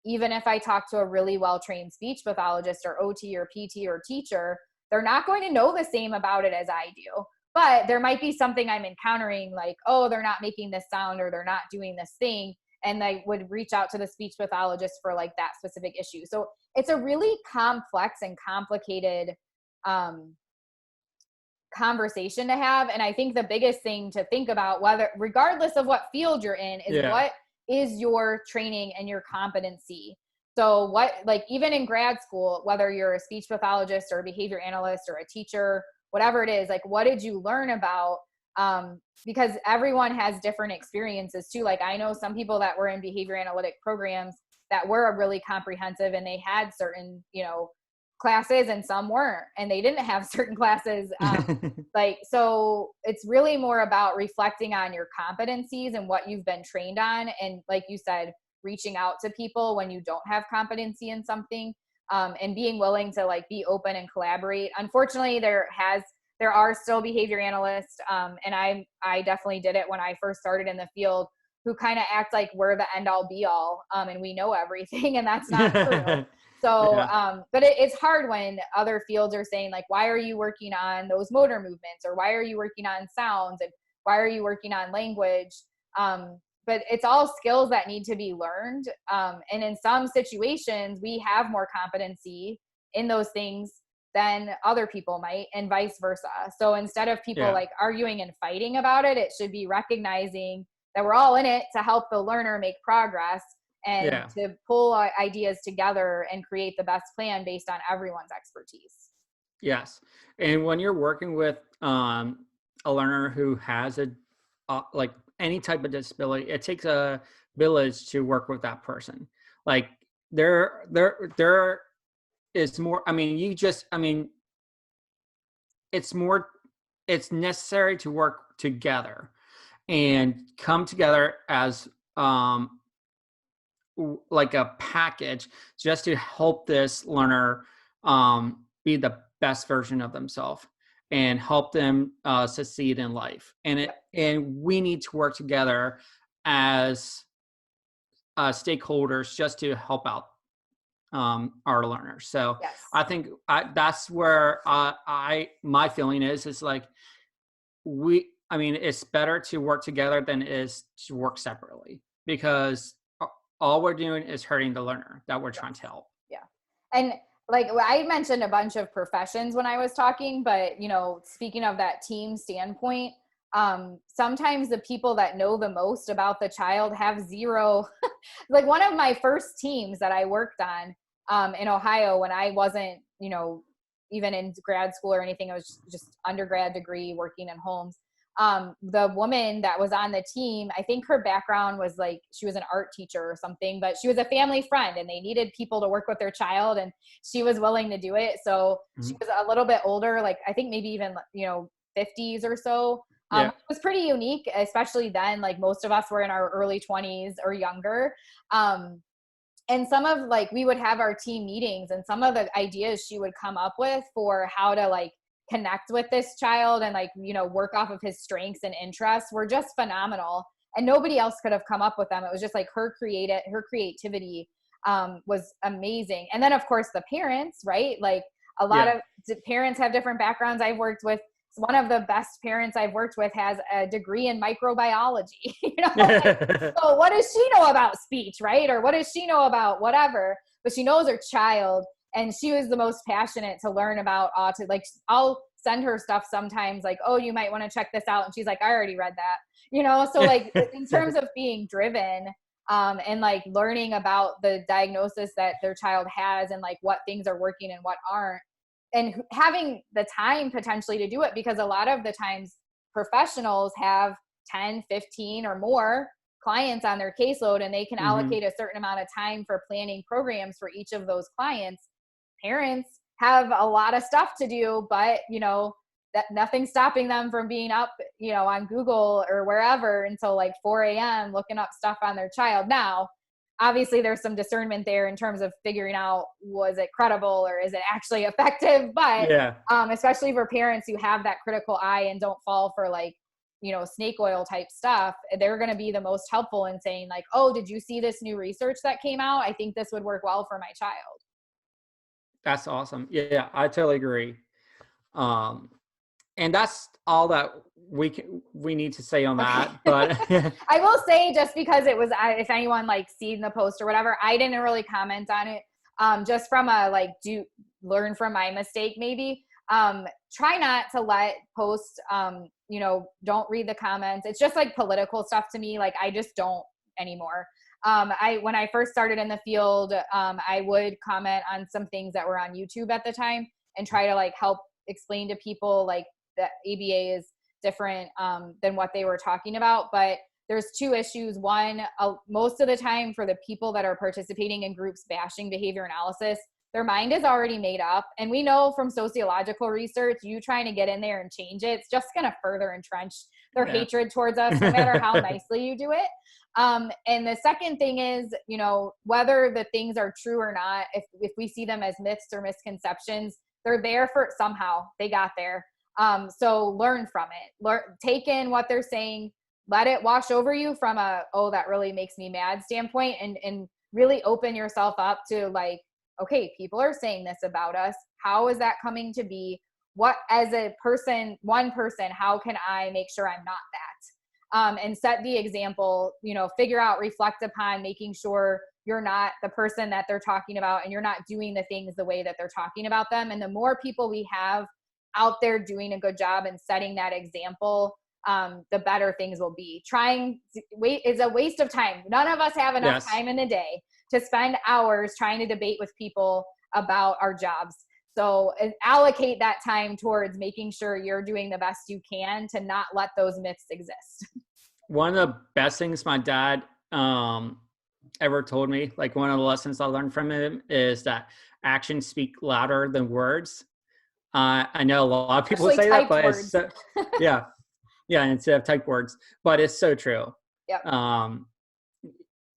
even if I talk to a really well-trained speech pathologist or OT or PT or teacher, they're not going to know the same about it as I do. But there might be something I'm encountering, like, oh, they're not making this sound or they're not doing this thing. And they would reach out to the speech pathologist for like that specific issue. So it's a really complex and complicated conversation to have. And I think the biggest thing to think about, whether, regardless of what field you're in, is what is your training and your competency. So what, like, even in grad school, whether you're a speech pathologist or a behavior analyst or a teacher, whatever it is, like, what did you learn about? Because everyone has different experiences too. Like, I know some people that were in behavior analytic programs that were really comprehensive and they had certain, you know, classes, and some weren't, and they didn't have certain classes. Like, so it's really more about reflecting on your competencies and what you've been trained on. And like you said, reaching out to people when you don't have competency in something, and being willing to like be open and collaborate. Unfortunately, there are still behavior analysts, and I definitely did it when I first started in the field, who kind of act like we're the end all be all, and we know everything, and that's not true. So, but it's hard when other fields are saying like, why are you working on those motor movements, or why are you working on sounds, and why are you working on language? But it's all skills that need to be learned. And in some situations, we have more competency in those things than other people might, and vice versa. So instead of people like arguing and fighting about it, it should be recognizing that we're all in it to help the learner make progress, and to pull ideas together and create the best plan based on everyone's expertise. Yes. And when you're working with a learner who has like any type of disability, it takes a village to work with that person. Like there is more, it's necessary to work together and come together as like a package, just to help this learner be the best version of themselves and help them succeed in life. And we need to work together as stakeholders just to help out our learners. So I think that's where my feeling is like it's better to work together than it is to work separately, because all we're doing is hurting the learner that we're trying to help. Yeah. And like I mentioned a bunch of professions when I was talking, but you know, speaking of that team standpoint, sometimes the people that know the most about the child have zero, like one of my first teams that I worked on in Ohio, when I wasn't, you know, even in grad school or anything, I was just undergrad degree working in homes. The woman that was on the team, I think her background was like, she was an art teacher or something, but she was a family friend and they needed people to work with their child, and she was willing to do it. So she was a little bit older, like I think maybe even, you know, 50s or so. It was pretty unique, especially then, like most of us were in our early 20s or younger. And some of like, we would have our team meetings, and some of the ideas she would come up with for how to like connect with this child and like, you know, work off of his strengths and interests were just phenomenal. And nobody else could have come up with them. It was just like her creativity was amazing. And then of course the parents, right? Like a lot of parents have different backgrounds. I've worked with one of the best parents I've worked with has a degree in microbiology. You know, like, so what does she know about speech, right? Or what does she know about whatever? But she knows her child, and she was the most passionate to learn about autism. Like I'll send her stuff sometimes, like, oh, you might want to check this out, and she's like, I already read that. You know, so like in terms of being driven and like learning about the diagnosis that their child has and like what things are working and what aren't, and having the time potentially to do it, because a lot of the times professionals have 10, 15 or more clients on their caseload, and they can allocate a certain amount of time for planning programs for each of those clients. Parents have a lot of stuff to do, but you know, that nothing's stopping them from being up, you know, on Google or wherever until like 4 a.m. looking up stuff on their child. Now, obviously there's some discernment there in terms of figuring out, was it credible or is it actually effective? But especially for parents who have that critical eye and don't fall for like, you know, snake oil type stuff, they're going to be the most helpful in saying like, oh, did you see this new research that came out? I think this would work well for my child. That's awesome. Yeah, I totally agree. And that's all that we need to say on that. But I will say, just because it was, if anyone like seen the post or whatever, I didn't really comment on it. Just from a like, learn from my mistake maybe. Try not to let post, you know, don't read the comments. It's just like political stuff to me. Like, I just don't anymore. When I first started in the field, I would comment on some things that were on YouTube at the time and try to like help explain to people like that ABA is different than what they were talking about. But there's two issues. One, most of the time for the people that are participating in groups bashing behavior analysis, their mind is already made up. And we know from sociological research, you trying to get in there and change it, it's just going to further entrench their hatred towards us, no matter how nicely you do it. And the second thing is, you know, whether the things are true or not, if we see them as myths or misconceptions, they're there for somehow they got there. So learn from it, take in what they're saying, let it wash over you from a, oh, that really makes me mad standpoint, and really open yourself up to like, okay, people are saying this about us. How is that coming to be? What, as a person, one person, how can I make sure I'm not that? And set the example, you know, figure out, reflect upon making sure you're not the person that they're talking about and you're not doing the things the way that they're talking about them. And the more people we have out there doing a good job and setting that example, the better things will be. Trying wait is a waste of time. None of us have enough time in the day to spend hours trying to debate with people about our jobs. So allocate that time towards making sure you're doing the best you can to not let those myths exist. One of the best things my dad ever told me, like one of the lessons I learned from him, is that actions speak louder than words. I know a lot of people say that, but it's so, yeah, instead of typed words, but it's so true. Yeah.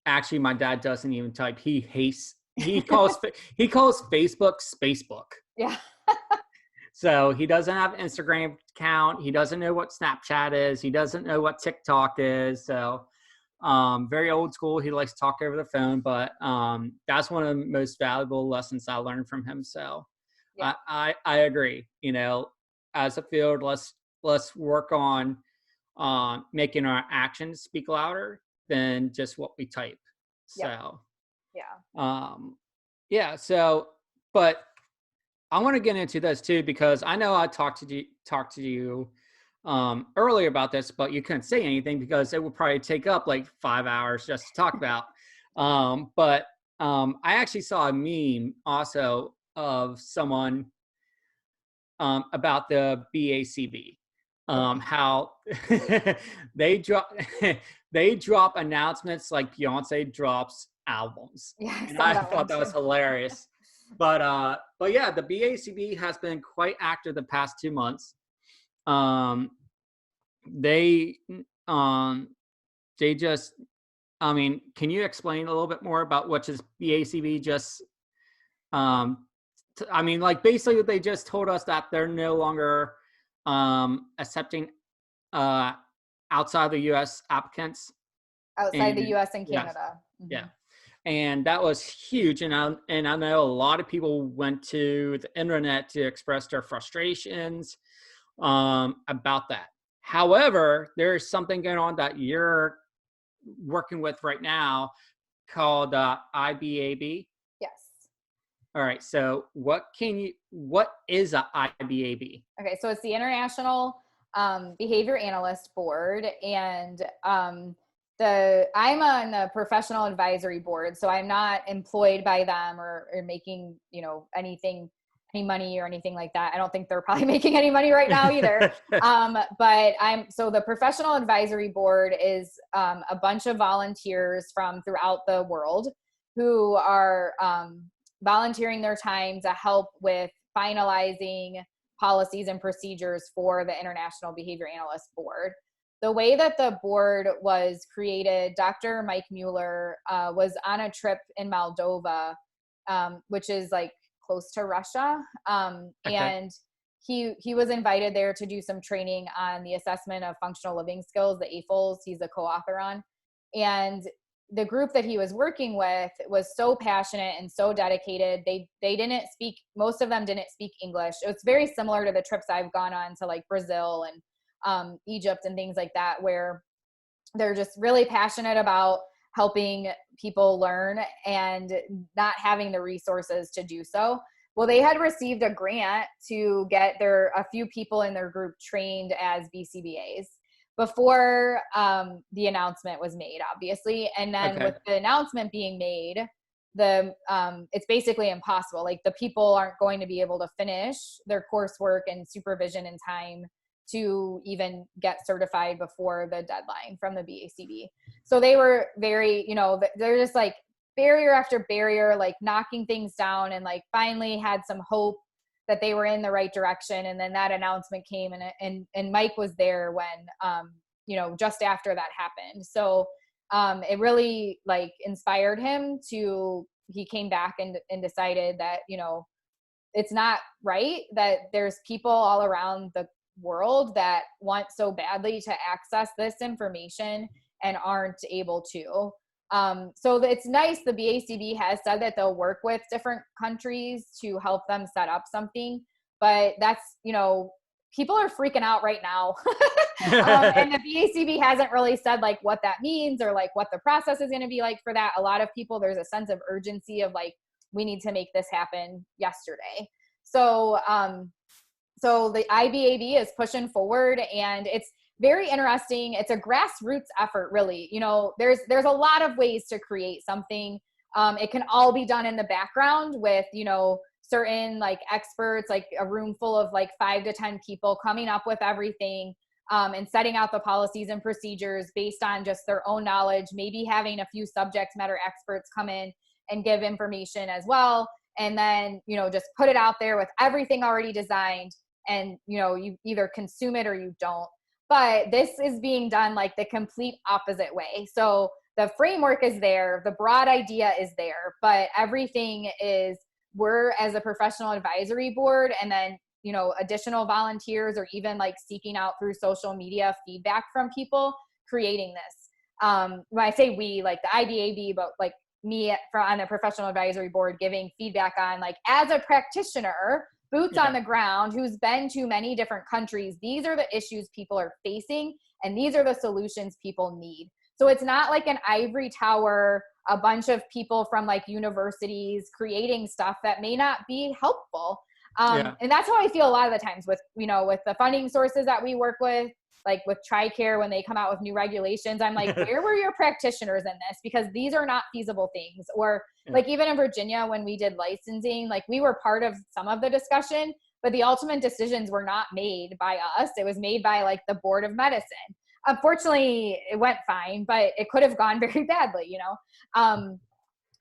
Actually, my dad doesn't even type. He calls Facebook Spacebook. Yeah. So he doesn't have an Instagram account. He doesn't know what Snapchat is. He doesn't know what TikTok is. So very old school. He likes to talk over the phone, but that's one of the most valuable lessons I learned from him. So yeah. I agree. You know, as a field, let's work on making our actions speak louder than just what we type. So yeah. So, but I want to get into this too, because I know I talked to you earlier about this, but you couldn't say anything because it would probably take up like 5 hours just to talk about. But I actually saw a meme also of someone about the BACB, how they drop announcements like Beyonce drops albums. Yeah, and I thought that was hilarious. But yeah, the BACB has been quite active the past 2 months. They just, I mean, can you explain a little bit more about what is BACB? Just, I mean, like basically they just told us that they're no longer accepting outside the U.S. applicants. Outside the U.S. and Canada. Yeah. Yeah. And that was huge. And I know a lot of people went to the internet to express their frustrations about that. However, there's something going on that you're working with right now called IBAB. Yes. All right. So what is a IBAB? Okay. So it's the International Behavior Analyst Board, and I'm on the professional advisory board, so I'm not employed by them or making, you know, any money or anything like that. I don't think they're probably making any money right now either. But so the professional advisory board is a bunch of volunteers from throughout the world who are volunteering their time to help with finalizing policies and procedures for the International Behavior Analyst Board. The way that the board was created, Dr. Mike Mueller was on a trip in Moldova, which is like close to Russia. And he was invited there to do some training on the assessment of functional living skills, the AFLs. He's a co-author on. And the group that he was working with was so passionate and so dedicated. They didn't speak, most of them didn't speak English. It's very similar to the trips I've gone on to like Brazil and Egypt and things like that, where they're just really passionate about helping people learn and not having the resources to do so. Well, they had received a grant to get a few people in their group trained as BCBAs before the announcement was made, obviously. And then with the announcement being made, it's basically impossible. Like, the people aren't going to be able to finish their coursework and supervision in time to even get certified before the deadline from the BACB. So they were very, they're just like barrier after barrier, like knocking things down, and like finally had some hope that they were in the right direction. And then that announcement came, and Mike was there when, just after that happened. So it really like inspired him he came back and decided that, it's not right that there's people all around the world that want so badly to access this information and aren't able to. So it's nice the BACB has said that they'll work with different countries to help them set up something, but that's, people are freaking out right now. And the BACB hasn't really said like what that means or like what the process is going to be like for that. A lot of people, there's a sense of urgency of like, we need to make this happen yesterday. So, so the IBAB is pushing forward, and it's very interesting. It's a grassroots effort, really. There's a lot of ways to create something. It can all be done in the background with, certain like experts, like a room full of like 5 to 10 people coming up with everything, and setting out the policies and procedures based on just their own knowledge, maybe having a few subject matter experts come in and give information as well. And then, just put it out there with everything already designed, and, you either consume it or you don't. But this is being done like the complete opposite way. So the framework is there, the broad idea is there, but everything is, we're as a professional advisory board, and then, additional volunteers, or even like seeking out through social media feedback from people, creating this. When I say we, like the IBAB, but like me on the professional advisory board, giving feedback on like, as a practitioner, boots on the ground, who's been to many different countries, these are the issues people are facing, and these are the solutions people need. So it's not like an ivory tower, a bunch of people from like universities creating stuff that may not be helpful. And that's how I feel a lot of the times with, with the funding sources that we work with, like with TRICARE, when they come out with new regulations, I'm like, where were your practitioners in this? Because these are not feasible things. Or like even in Virginia, when we did licensing, like we were part of some of the discussion, but the ultimate decisions were not made by us. It was made by like the Board of Medicine. Unfortunately, it went fine, but it could have gone very badly,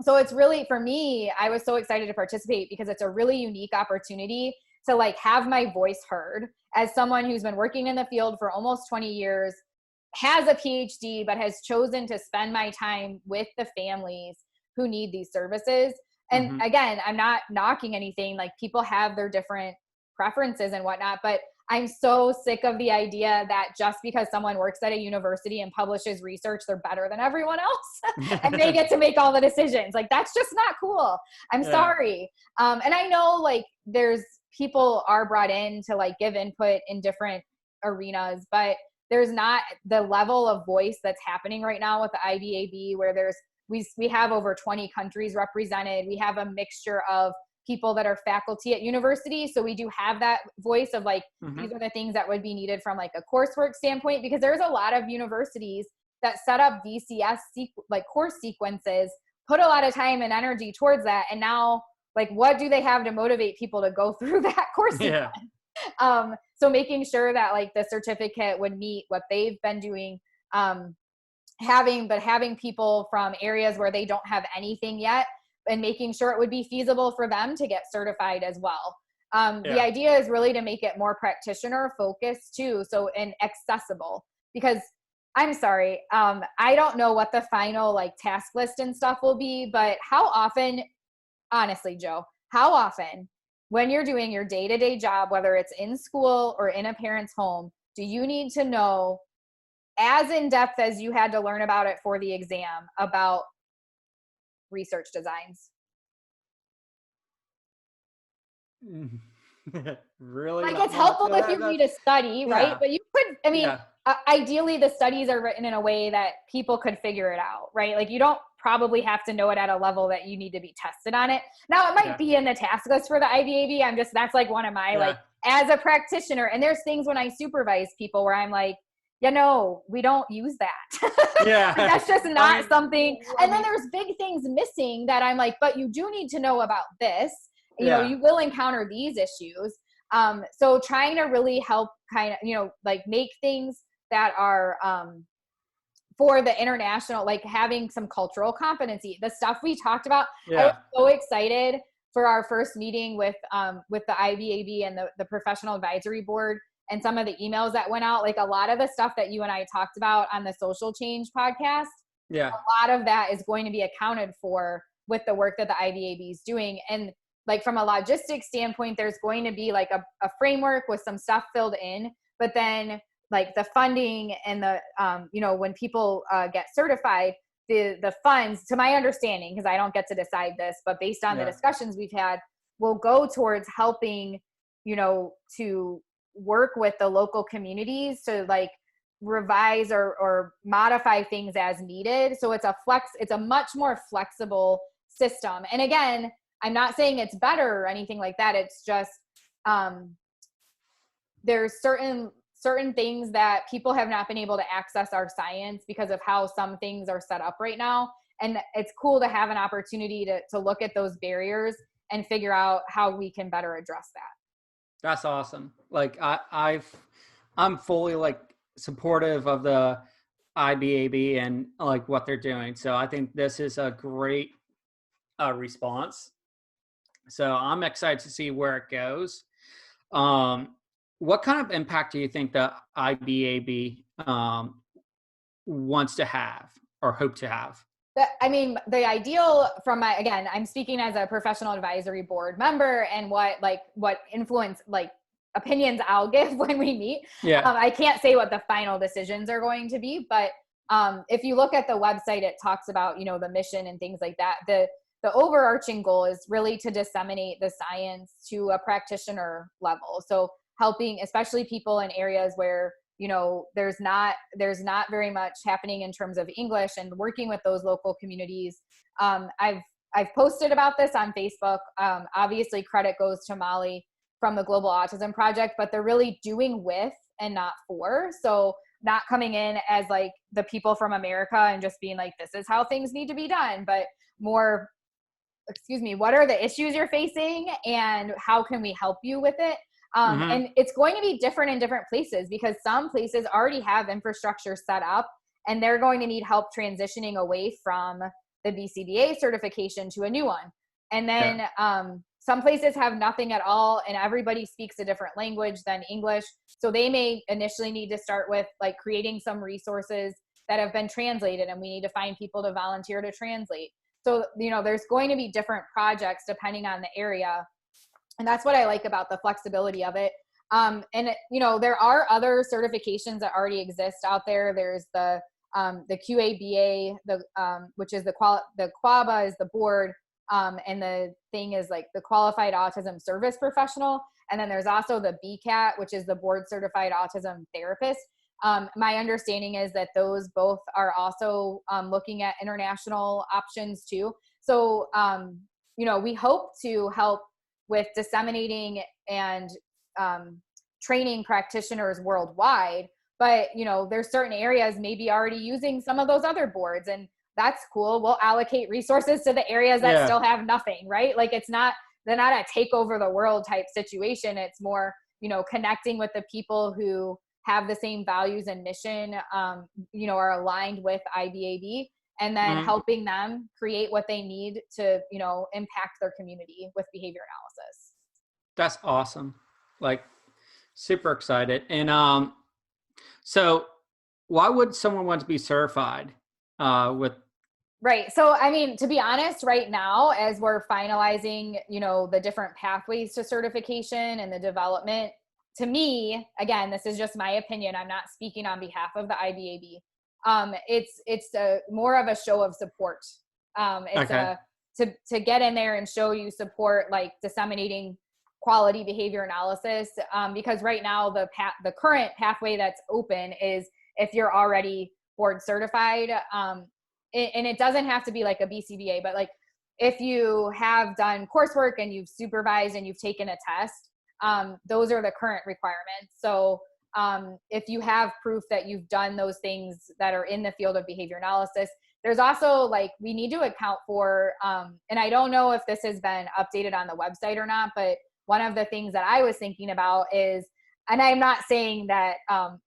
So it's really, for me, I was so excited to participate because it's a really unique opportunity to like have my voice heard as someone who's been working in the field for almost 20 years, has a PhD, but has chosen to spend my time with the families who need these services. And again, I'm not knocking anything, like people have their different preferences and whatnot, but I'm so sick of the idea that just because someone works at a university and publishes research, they're better than everyone else and they get to make all the decisions. Like, that's just not cool. I'm sorry. And I know like there's people are brought in to like give input in different arenas, but there's not the level of voice that's happening right now with the IBAB, where we have over 20 countries represented. We have a mixture of people that are faculty at university. So we do have that voice of like, these are the things that would be needed from like a coursework standpoint, because there's a lot of universities that set up VCS like course sequences, put a lot of time and energy towards that. And now like, what do they have to motivate people to go through that course sequence? So making sure that like the certificate would meet what they've been doing, having people from areas where they don't have anything yet, and making sure it would be feasible for them to get certified as well. The idea is really to make it more practitioner focused too. So, and accessible, because I'm sorry, I don't know what the final like task list and stuff will be, but how often, honestly, Joe, how often when you're doing your day-to-day job, whether it's in school or in a parent's home, do you need to know as in depth as you had to learn about it for the exam about research designs? Really? Like, it's helpful if you read a study, right? But you could, I mean, ideally the studies are written in a way that people could figure it out, right? Like, you don't probably have to know it at a level that you need to be tested on it. Now it might be in the task list for the IBAB. That's like one of my, like, as a practitioner, and there's things when I supervise people where I'm like, we don't use that. Yeah. That's just not something. And then there's big things missing that I'm like, but you do need to know about this. You know, you will encounter these issues. So trying to really help kind of, like make things that are, for the international, like having some cultural competency, the stuff we talked about. I was so excited for our first meeting with the IBAB and the professional advisory board, and some of the emails that went out, like a lot of the stuff that you and I talked about on the social change podcast. A lot of that is going to be accounted for with the work that the IBAB is doing. And like from a logistics standpoint, there's going to be like a framework with some stuff filled in, but then like the funding and the, when people get certified, the funds, to my understanding, because I don't get to decide this, but based on the discussions we've had, will go towards helping, to work with the local communities to like revise or modify things as needed. So it's a much more flexible system. And again, I'm not saying it's better or anything like that. It's just, there's certain things that people have not been able to access our science because of how some things are set up right now. And it's cool to have an opportunity to look at those barriers and figure out how we can better address that. That's awesome. Like I'm fully like supportive of the IBAB and like what they're doing. So I think this is a great response. So I'm excited to see where it goes. What kind of impact do you think the IBAB wants to have or hope to have? The ideal again, I'm speaking as a professional advisory board member, and what influence, like opinions I'll give when we meet. I can't say what the final decisions are going to be, but if you look at the website, it talks about, the mission and things like that. The overarching goal is really to disseminate the science to a practitioner level. So helping, especially people in areas where, there's not very much happening in terms of English, and working with those local communities. I've posted about this on Facebook. Obviously credit goes to Molly from the Global Autism Project, but they're really doing with and not for. So not coming in as like the people from America and just being like, this is how things need to be done, but more, what are the issues you're facing and how can we help you with it? And it's going to be different in different places, because some places already have infrastructure set up and they're going to need help transitioning away from the BCBA certification to a new one. And then some places have nothing at all, and everybody speaks a different language than English. So they may initially need to start with like creating some resources that have been translated, and we need to find people to volunteer to translate. So, there's going to be different projects depending on the area. And that's what I like about the flexibility of it. And there are other certifications that already exist out there. There's the QABA, which is the QABA is the board. And the thing is like the Qualified Autism Service Professional. And then there's also the BCAT, which is the Board Certified Autism Therapist. My understanding is that those both are also looking at international options too. So, we hope to help with disseminating and training practitioners worldwide. But, there's certain areas maybe already using some of those other boards, and that's cool. We'll allocate resources to the areas that still have nothing, right? Like they're not a take over the world type situation. It's more, connecting with the people who have the same values and mission, are aligned with IBAB, and then helping them create what they need to, impact their community with behavior analysis. That's awesome. Like super excited. And so why would someone want to be certified with? Right. So, to be honest, right now, as we're finalizing, the different pathways to certification and the development, to me, again, this is just my opinion. I'm not speaking on behalf of the IBAB. It's more of a show of support. To get in there and show you support, like disseminating quality behavior analysis. Because right now the current pathway that's open is if you're already board certified. and it doesn't have to be like a BCBA, but like if you have done coursework and you've supervised and you've taken a test, those are the current requirements. So if you have proof that you've done those things that are in the field of behavior analysis, there's also like, we need to account for, and I don't know if this has been updated on the website or not, but one of the things that I was thinking about is, and I'm not saying that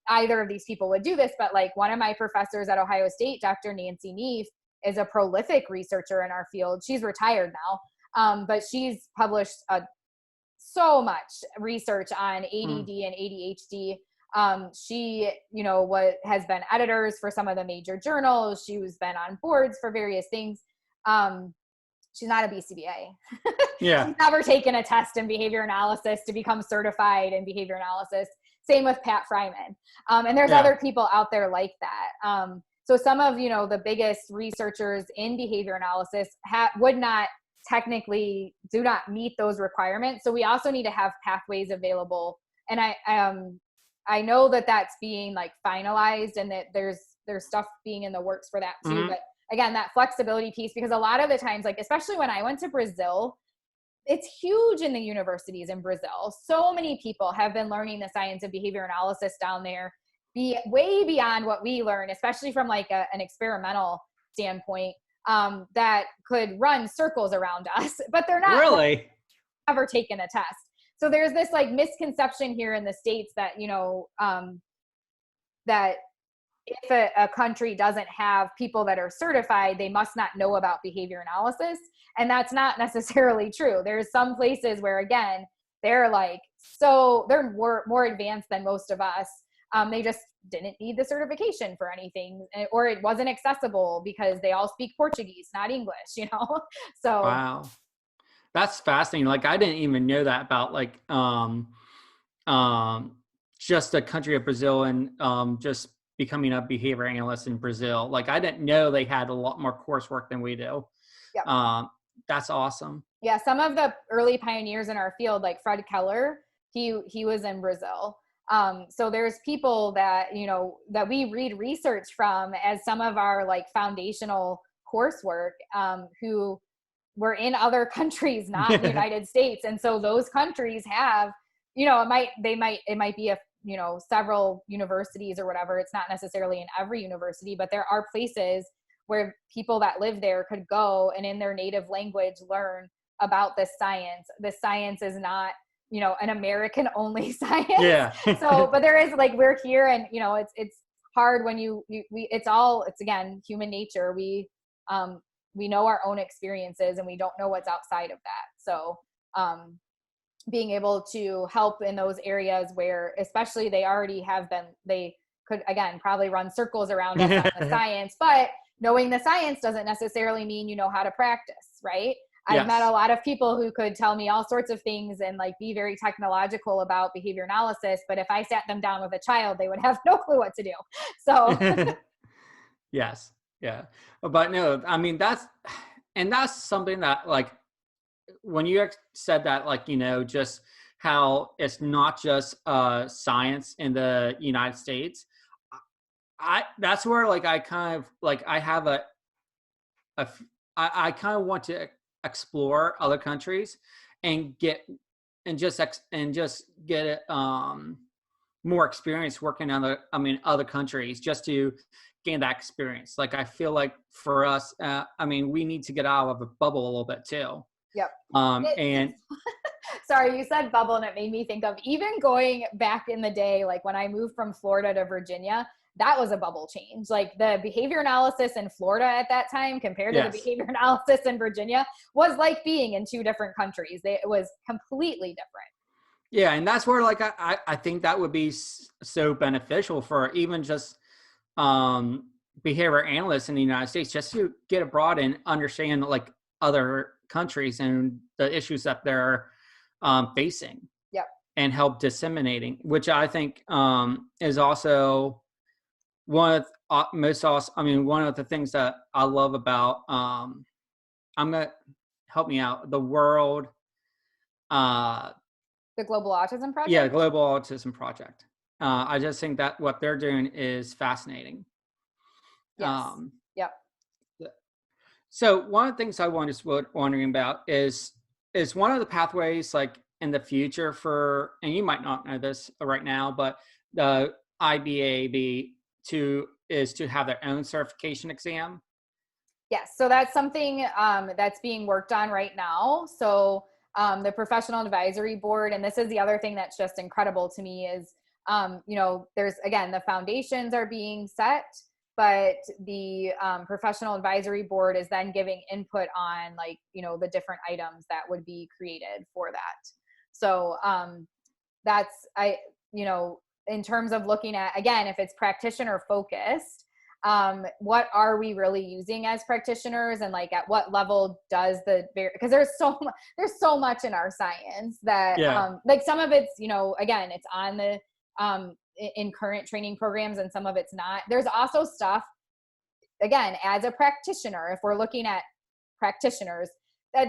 either of these people would do this, but like one of my professors at Ohio State, Dr. Nancy Neef, is a prolific researcher in our field. She's retired now, but she's published so much research on ADD and ADHD. She, you know, has been editors for some of the major journals. She's been on boards for various things. She's not a BCBA. Yeah. She's never taken a test in behavior analysis to become certified in behavior analysis. Same with Pat Fryman. And there's other people out there like that. So some of, you know, the biggest researchers in behavior analysis would not technically do not meet those requirements. So we also need to have pathways available. And I know that that's being like finalized and that there's stuff being in the works for that too. But again, that flexibility piece, because a lot of the times, like, especially when I went to Brazil, it's huge in the universities in Brazil. So many people have been learning the science of behavior analysis down there, way beyond what we learn, especially from like an experimental standpoint, that could run circles around us, but they're not really ever taken a test. So there's this like misconception here in the States that, you know, that if a country doesn't have people that are certified, they must not know about behavior analysis. And that's not necessarily true. There's some places where, again, they're like, so they're more advanced than most of us. They just didn't need the certification for anything, or it wasn't accessible because they all speak Portuguese, not English, you know? So. Wow. That's fascinating. Like, I didn't even know that about like, just the country of Brazil and, just becoming a behavior analyst in Brazil. Like, I didn't know they had a lot more coursework than we do. Yep. That's awesome. Yeah. Some of the early pioneers in our field, like Fred Keller, he was in Brazil. So there's people that, you know, that we read research from as some of our like foundational coursework, who were in other countries, not the United States. And so those countries have, you know, it might be you know, several universities or whatever. It's not necessarily in every university, but there are places where people that live there could go and in their native language learn about this science. This science is not, you know, an American only science. Yeah. So, but there is like, we're here and, you know, it's hard when it's again, human nature. We know our own experiences and we don't know what's outside of that. So, being able to help in those areas where, especially they could, again, probably run circles around us on the science, but knowing the science doesn't necessarily mean you know how to practice, right? I've met a lot of people who could tell me all sorts of things and like be very technological about behavior analysis, but if I sat them down with a child, they would have no clue what to do. So. Yes. Yeah. But no, I mean, that's something that like, when you said that, like, you know, just how it's not just science in the United States, that's where like I kind of like I have I kind of want to explore other countries and get more experience working on other countries, just to gain that experience. Like, I feel like for us, I mean, we need to get out of a bubble a little bit too. Yep. And sorry, you said bubble and it made me think of even going back in the day, like when I moved from Florida to Virginia, that was a bubble change. Like the behavior analysis in Florida at that time compared to the behavior analysis in Virginia was like being in two different countries. It was completely different. Yeah. And that's where like, I think that would be so beneficial for even just behavior analysts in the United States, just to get abroad and understand like other countries and the issues that they're facing. Yep. And help disseminating, which I think is also one of most awesome. I mean, one of the things that I love about I'm gonna help me out. The world, the Global Autism Project. Yeah, Global Autism Project. I just think that what they're doing is fascinating. Yes. Yep. So one of the things I was wondering about is one of the pathways like in the future for, and you might not know this right now, but the IBAB to have their own certification exam. Yes, so that's something that's being worked on right now. So the professional advisory board, and this is the other thing that's just incredible to me is, there's, again, the foundations are being set, but the professional advisory board is then giving input on like, the different items that would be created for that. So that's, in terms of looking at, again, if it's practitioner focused, what are we really using as practitioners, and like at what level does because there's so much in our science that like some of it's, again, it's on the in current training programs and some of it's not. There's also stuff, again, as a practitioner, if we're looking at practitioners, that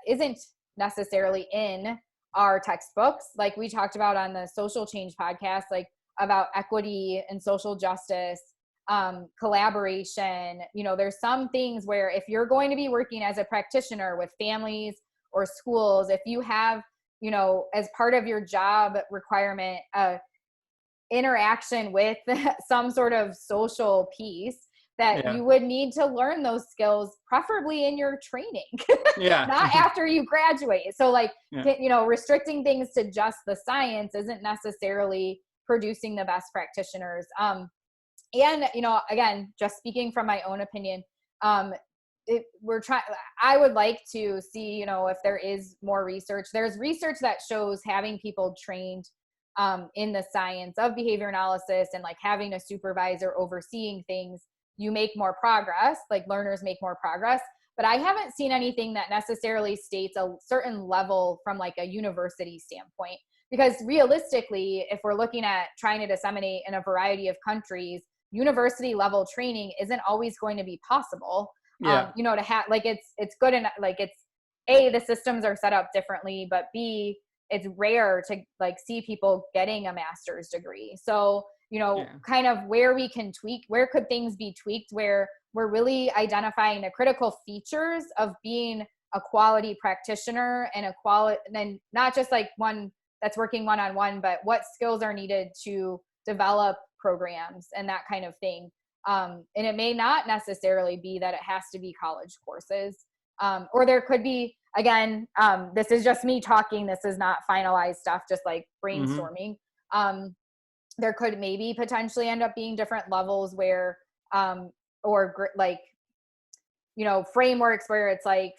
isn't necessarily in our textbooks, like we talked about on the social change podcast, like about equity and social justice, collaboration. There's some things where if you're going to be working as a practitioner with families or schools, if you have, as part of your job requirement, interaction with some sort of social piece, that you would need to learn those skills, preferably in your training, not after you graduate. So like, restricting things to just the science isn't necessarily producing the best practitioners. And, again, just speaking from my own opinion, I would like to see, if there is more research. There's research that shows having people trained in the science of behavior analysis and like having a supervisor overseeing things, you make more progress, like learners make more progress. But I haven't seen anything that necessarily states a certain level from like a university standpoint. Because realistically, if we're looking at trying to disseminate in a variety of countries, university level training isn't always going to be possible. To have, like, it's good enough, like it's A, the systems are set up differently, but B, it's rare to like see people getting a master's degree. So, kind of where we can tweak, where could things be tweaked, where we're really identifying the critical features of being a quality practitioner and and not just like one that's working one-on-one, but what skills are needed to develop programs and that kind of thing. And it may not necessarily be that it has to be college courses. Or there could be, again, this is just me talking. This is not finalized stuff, just like brainstorming. There could maybe potentially end up being different levels where, frameworks where it's like,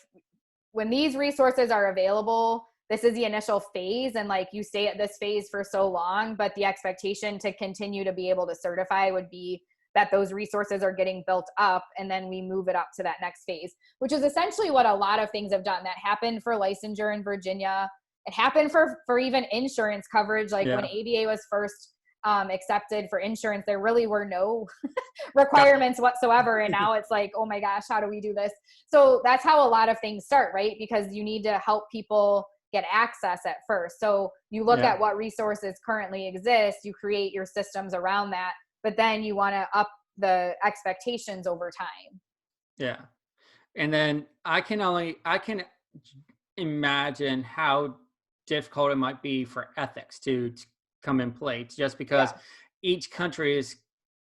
when these resources are available, this is the initial phase, and like you stay at this phase for so long, but the expectation to continue to be able to certify would be that those resources are getting built up, and then we move it up to that next phase, which is essentially what a lot of things have done. That happened for licensure in Virginia. It happened for even insurance coverage. Like when ABA was first accepted for insurance, there really were no requirements whatsoever. And now it's like, oh my gosh, how do we do this? So that's how a lot of things start, right? Because you need to help people get access at first. So you look at what resources currently exist, you create your systems around that, but then you want to up the expectations over time. Yeah. And then I can imagine how difficult it might be for ethics to come in play, just because each country is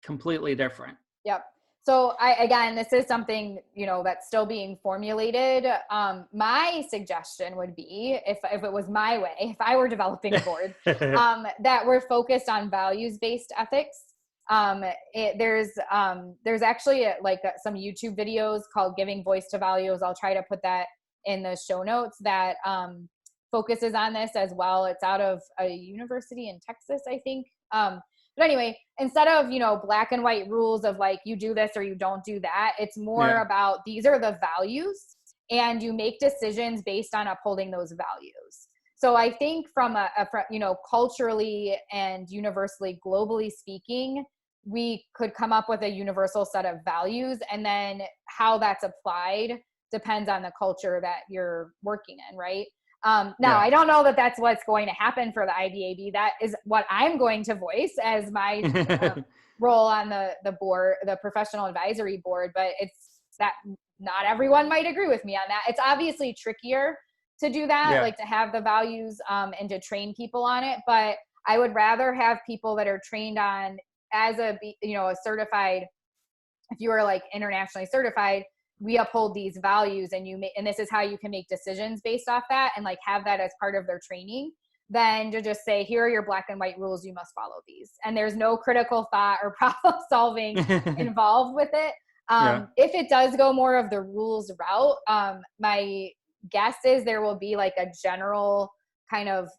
completely different. Yep. So again, this is something, that's still being formulated. My suggestion would be, if it was my way, if I were developing a board, that we're focused on values-based ethics. There's actually some YouTube videos called Giving Voice to Values. I'll try to put that in the show notes, that focuses on this as well. It's out of a university in Texas, I think. But anyway, instead of, black and white rules of like, you do this or you don't do that, it's more about, these are the values, and you make decisions based on upholding those values. So I think from culturally and universally, globally speaking, we could come up with a universal set of values, and then how that's applied depends on the culture that you're working in, right? I don't know that that's what's going to happen for the IBAB. That is what I'm going to voice as my role on the board, the professional advisory board. But it's that not everyone might agree with me on that. It's obviously trickier to do that, like to have the values and to train people on it. But I would rather have people that are trained on as a certified, if you are like internationally certified, we uphold these values and and this is how you can make decisions based off that, and like have that as part of their training, than to just say, here are your black and white rules, you must follow these. And there's no critical thought or problem solving involved with it. If it does go more of the rules route, my guess is there will be like a general kind of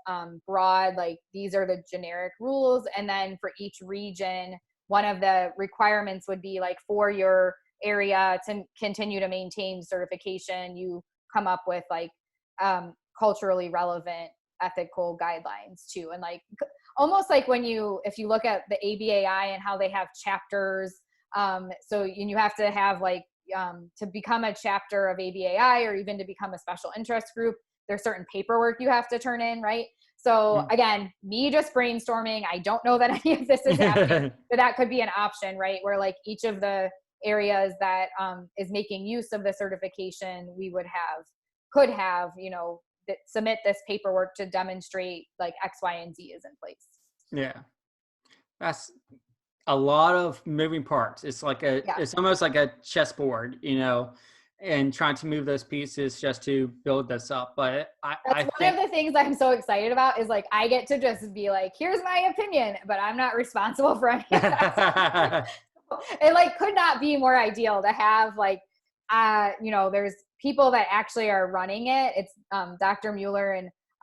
broad, like these are the generic rules. And then for each region, one of the requirements would be like for your area to continue to maintain certification, you come up with like culturally relevant ethical guidelines too. And like almost like if you look at the ABAI and how they have chapters, so you have to have like to become a chapter of ABAI or even to become a special interest group, there's certain paperwork you have to turn in, right? So again, me just brainstorming, I don't know that any of this is happening, but that could be an option, right? Where like each of the areas that is making use of the certification, could have, submit this paperwork to demonstrate like X, Y, and Z is in place. Yeah. That's a lot of moving parts. It's like it's almost like a chessboard, and trying to move those pieces just to build this up. But that's one of the things I'm so excited about is like, I get to just be like, here's my opinion, but I'm not responsible for any of that. It like could not be more ideal to have like, there's people that actually are running it. It's Dr. Mueller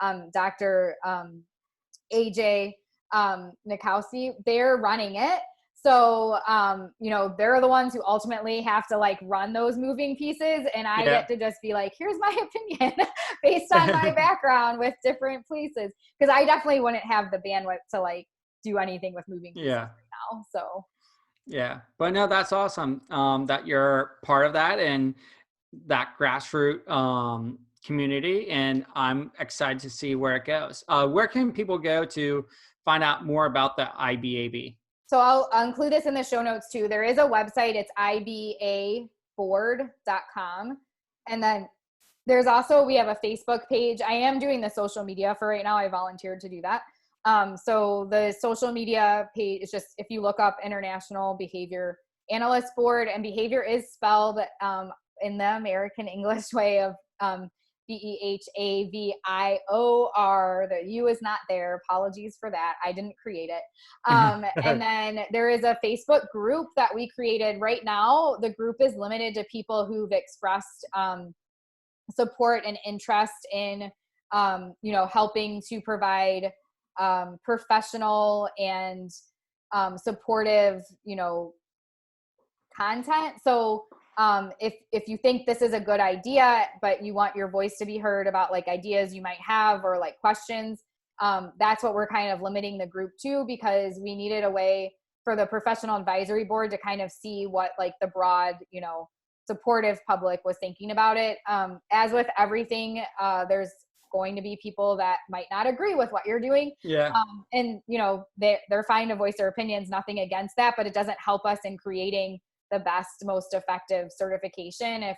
and Dr. AJ Nikowski, they're running it. So, they're the ones who ultimately have to like run those moving pieces. And I get to just be like, here's my opinion based on my background with different places. Cause I definitely wouldn't have the bandwidth to like do anything with moving pieces right now. So. Yeah, but no, that's awesome that you're part of that and that grassroots community. And I'm excited to see where it goes. Where can people go to find out more about the IBAB? So I'll include this in the show notes too. There is a website, it's ibaboard.com. And then we have a Facebook page. I am doing the social media for right now. I volunteered to do that. So the social media page is just, if you look up International Behavior Analyst Board, and behavior is spelled in the American English way of BEHAVIOR. The U is not there. Apologies for that. I didn't create it. And then there is a Facebook group that we created right now. The group is limited to people who've expressed support and interest in, helping to provide professional and supportive, content. So if you think this is a good idea, but you want your voice to be heard about like ideas you might have or like questions, that's what we're kind of limiting the group to, because we needed a way for the professional advisory board to kind of see what like the broad, supportive public was thinking about it. As with everything, there's going to be people that might not agree with what you're doing. And they're fine to voice their opinions, nothing against that, but it doesn't help us in creating the best, most effective certification if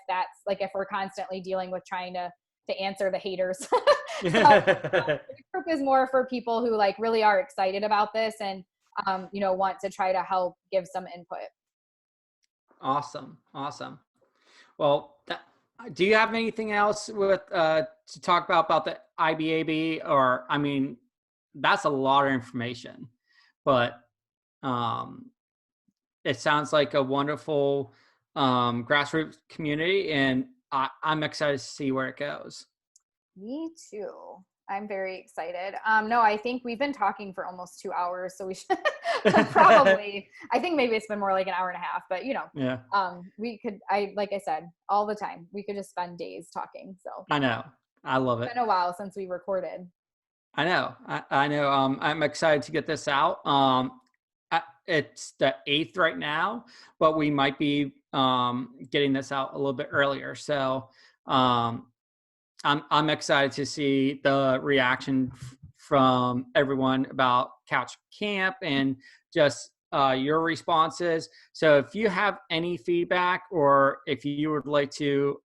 we're constantly dealing with trying to answer the haters. So, the group is more for people who like really are excited about this and want to try to help give some input. Awesome. Well, do you have anything else to talk about the IBAB? Or, I mean, that's a lot of information, but it sounds like a wonderful grassroots community, and I'm excited to see where it goes. Me too. I'm very excited. No, I think we've been talking for almost 2 hours, so we should probably, I think maybe it's been more like an hour and a half, but like I said, all the time, we could just spend days talking. So I know. I love it. It's been a while since we recorded. I know. I know. I'm excited to get this out. It's the 8th right now, but we might be getting this out a little bit earlier. So I'm excited to see the reaction from everyone about Couch Camp and just your responses. So if you have any feedback, or if you would like to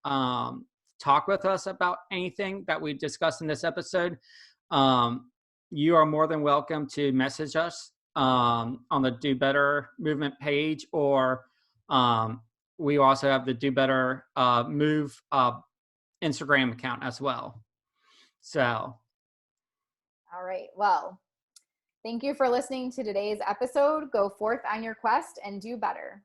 talk with us about anything that we discussed in this episode, you are more than welcome to message us on the Do Better movement page, or we also have the Do Better Move Instagram account as well. So. All right. Well, thank you for listening to today's episode. Go forth on your quest and do better.